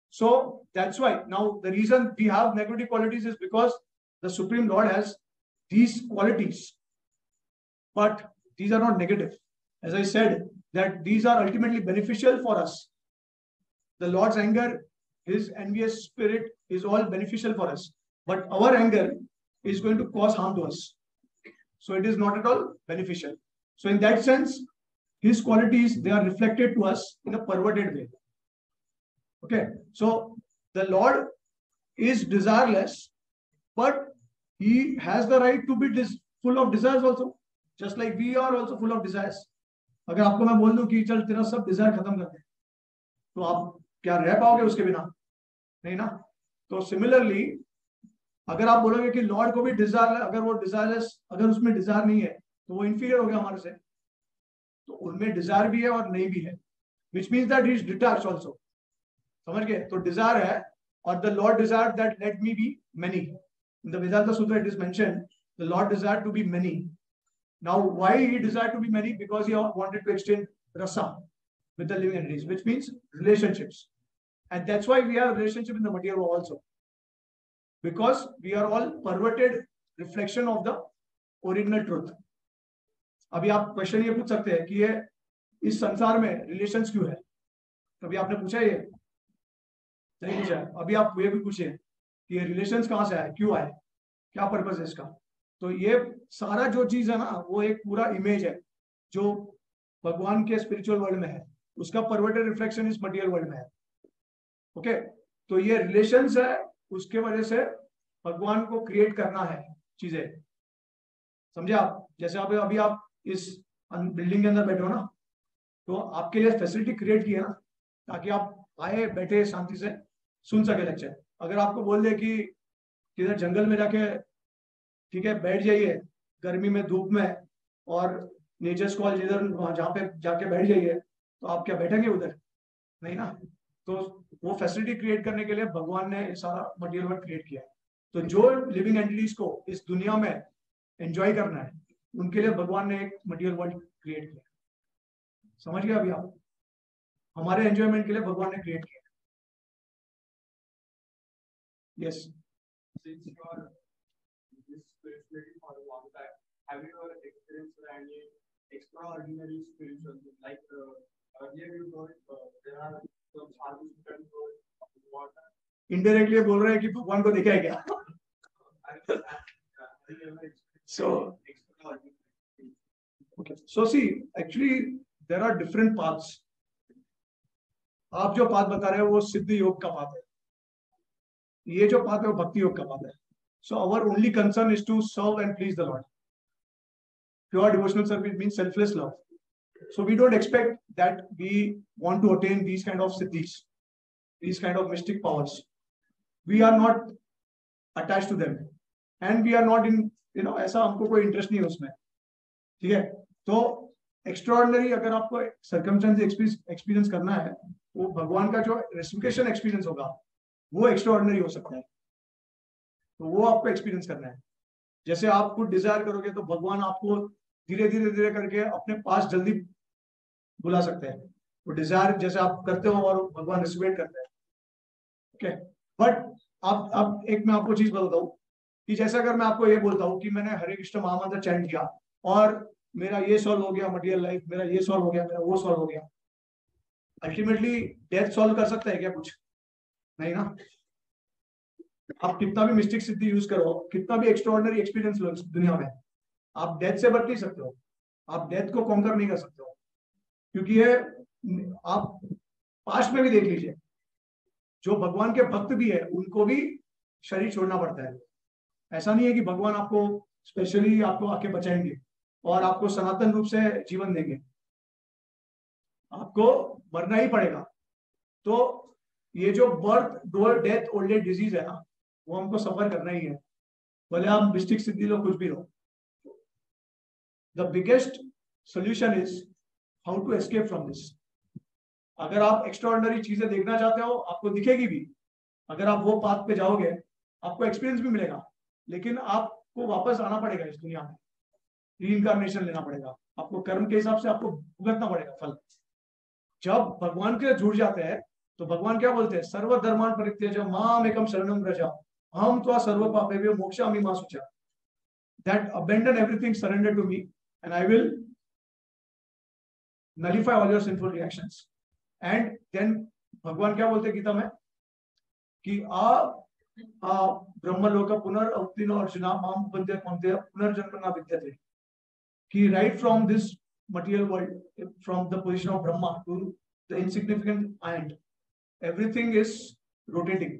So that's why now the reason we have negative qualities is because the Supreme Lord has these qualities, but these are not negative. As I said, that these are ultimately beneficial for us. The Lord's anger, his envious spirit is all beneficial for us, but our anger is going to cause harm to us. So it is not at all beneficial. So in that sense, his qualities, they are reflected to us in a perverted way. Okay, so the Lord is desireless, but he has the right to be full of desires also, just like we are also full of desires. अगर आपको मैं बोल दूं कि चल तेरा सब Dzire खत्म कर दे, तो आप क्या रह पाओगे उसके बिना? नहीं ना. तो सिमिलरली अगर आप बोलोगे कि लॉर्ड को भी डिजायर, अगर वो डिजायरलेस, अगर उसमें डिजायर नहीं है तो वो इंफीरियर हो गया हमारे से. तो उनमें डिजायर भी है और नहीं भी है, which means that he is detached also. समझ गए? तो डिजायर है, और the lord desire that let me be many. In the Vedanta Sutra it is mentioned the lord desire to be many. Now, why he desired to be many? Because he wanted to extend rasa with the living entities, which means relationships. And that's why we have relationship in the material world also. Because we are all perverted reflection of the original truth. अभी आप question ये पूछ सकते हैं कि ये इस संसार में रिलेशंस क्यों है? कभी आपने पूछा ये? नहीं पूछा. अभी आप ये भी पूछिए कि ये रिलेशंस कहाँ से आए, क्यों आए, क्या पर्पस है इसका? तो ये सारा जो चीज है ना, वो एक पूरा इमेज है जो भगवान के स्पिरिचुअल वर्ल्ड में है, उसका परवर्टेड रिफ्लेक्शन इस मटेरियल वर्ल्ड में है. ओके, तो ये रिलेशंस है, उसके वजह से भगवान को क्रिएट करना है चीजें. समझे आप? जैसे आप अभी आप इस बिल्डिंग के अंदर बैठे हो ना, तो आपके लिए फैसिलिटी क्रिएट की है ना, ताकि आप आए बैठे शांति से सुन सके लेक्चर. अगर आपको बोल दे कि किधर जंगल में जाके ठीक है बैठ जाइए गर्मी में धूप में, और नेचर्स कॉल जिधर जहाँ पे जाके बैठ जाइए, तो आप क्या बैठेंगे उधर? नहीं ना. तो वो फैसिलिटी क्रिएट करने के लिए भगवान ने सारा मटेरियल वर्ल्ड क्रिएट किया है. तो जो लिविंग एंटिटीज को इस दुनिया में एंजॉय करना है, उनके लिए भगवान ने एक मटेरियल वर्ल्ड क्रिएट किया. समझ गए अभी आप? हमारे एंजॉयमेंट के लिए भगवान ने क्रिएट किया. Yes. This spirituality for a long time. Have you ever experienced any extraordinary spiritual thing? Like earlier you told there are some sadhus who can go water. Indirectly बोल रहे हैं कि भगवान को देखा है क्या? So okay. So see, actually there are different paths. आप जो पाथ बता रहे हो वो सिद्ध योग का पाथ है. ये जो पाथ है वो भक्ति योग का पाथ है. So our only concern is to serve and please the Lord. Pure devotional service means selfless love. So we don't expect that we want to attain these kind of siddhis, these kind of mystic powers. We are not attached to them, and we are not in, ऐसा हमको कोई interest नहीं है उसमें. ठीक है? तो extraordinary अगर आपको सर्कमस्टेंस एक्सपीरियंस करना है, वो भगवान का जो रेसिफिकेशन एक्सपीरियंस होगा वो एक्स्ट्राऑर्डिनरी हो सकता है. तो वो आपको एक्सपीरियंस करना है. जैसे आप कुछ डिजायर करोगे तो भगवान आपको धीरे धीरे करके अपने पास जल्दी बुला सकते हैं. वो डिजायर जैसे आप करते हो और भगवान रिसीवेट करते हैं. ओके, बट अब एक मैं आपको चीज बताता हूँ कि जैसे अगर मैं आपको ये बोलता हूँ कि मैंने हरे कृष्ण महामंत्र चैंट किया और मेरा ये सॉल्व हो गया मटेरियल लाइफ, मेरा ये सॉल्व हो गया, मेरा वो सॉल्व हो गया, अल्टीमेटली डेथ सॉल्व कर सकता है क्या? कुछ नहीं ना. आप कितना भी मिस्टिक सिद्धि यूज करो, कितना भी एक्स्ट्राऑर्डिनरी एक्सपीरियंस लो दुनिया में, आप डेथ से बच नहीं सकते हो. आप डेथ को कॉन्कर नहीं कर सकते हो, क्योंकि ये आप पास्ट में भी देख लीजिए, जो भगवान के भक्त भी है उनको भी शरीर छोड़ना पड़ता है. ऐसा नहीं है कि भगवान आपको स्पेशली आपको आके बचाएंगे और आपको सनातन रूप से जीवन देंगे. आपको मरना ही पड़ेगा. तो ये जो birth, death, old age disease है ना, वो हमको सफर करना ही है, भले आप मिस्टिक सिद्धि लो, कुछ भी लो. The biggest solution is how to escape from this. अगर आप एक्स्ट्राऑर्डिनरी चीजें देखना चाहते हो, आपको दिखेगी भी. अगर आप वो पाथ पे जाओगे, आपको एक्सपीरियंस भी मिलेगा, लेकिन आपको वापस आना पड़ेगा इस दुनिया में, रीइंकार्नेशन लेना पड़ेगा. आपको कर्म के हिसाब से आपको भुगतना पड़ेगा फल. जब भगवान के जुड़ जाते हैं तो भगवान क्या बोलते हैं? सर्वधर्मान परित्यज माम एकम शरणम व्रज अहम त्वा सर्व पापेभ्यो मोक्षामि मा शुचा. That abandon everything, surrender to me and I will nullify all your sinful reactions. And then भगवान क्या बोलते हैं गीता में कि ब्रह्मलोक पुनर्अवतीर्णो अर्जुना माम वंदे पुनर्जन्म न विद्यते. कि right from this material world, from the position of Brahma to the insignificant ant, everything is rotating.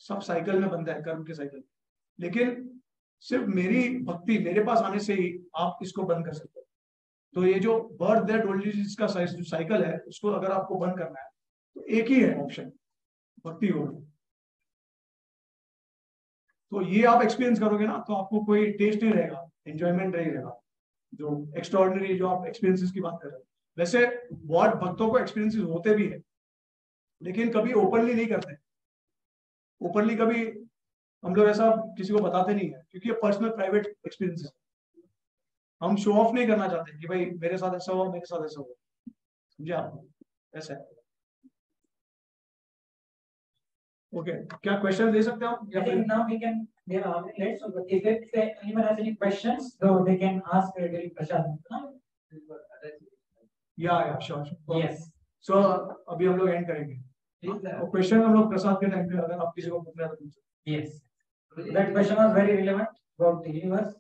सब साइकिल में बनता है, कर्म के साइकिल. लेकिन सिर्फ मेरी भक्ति मेरे पास आने से ही आप इसको बंद कर सकते हो. तो ये जो बर्थ डेथ ओल्ड एज का साइकिल है, उसको अगर आपको बंद करना है तो एक ही है ऑप्शन, भक्ति होगी. तो ये आप एक्सपीरियंस करोगे ना, तो आपको कोई टेस्ट नहीं रहेगा, एंजॉयमेंट नहीं रहेगा, जो एक्स्ट्राऑर्डिनरी जो आप एक्सपीरियंसेस की बात कर रहे हो. वैसे बहुत भक्तों को एक्सपीरियंसेस होते भी है, लेकिन कभी ओपनली नहीं करते. ओपनली कभी हम लोग ऐसा किसी को बताते नहीं है, क्योंकि ये पर्सनल प्राइवेट एक्सपीरियंसेस. हम शो ऑफ नहीं करना चाहते कि भाई मेरे साथ ऐसा हुआ, मेरे साथ ऐसा हुआ. समझे आप? ऐसा है. ओके, क्या क्वेश्चन दे सकते हो? I think now we can, we are already late, so if anyone has any questions, so they can ask during Prashad. या श्योर. Yes. सो अभी हम लोग एंड करेंगे. क्वेश्चन हम लोग प्रसाद के टाइम पे अगर आप किसी को पूछना है तो पूछो. Yes. That question was very relevant about the universe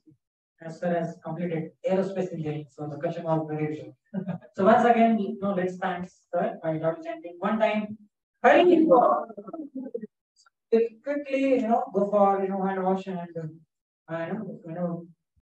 as far as completed aerospace engineering. So the question was very relevant. So once again, let's thank sir by chanting one time. Hurry! Quickly, go for hand wash and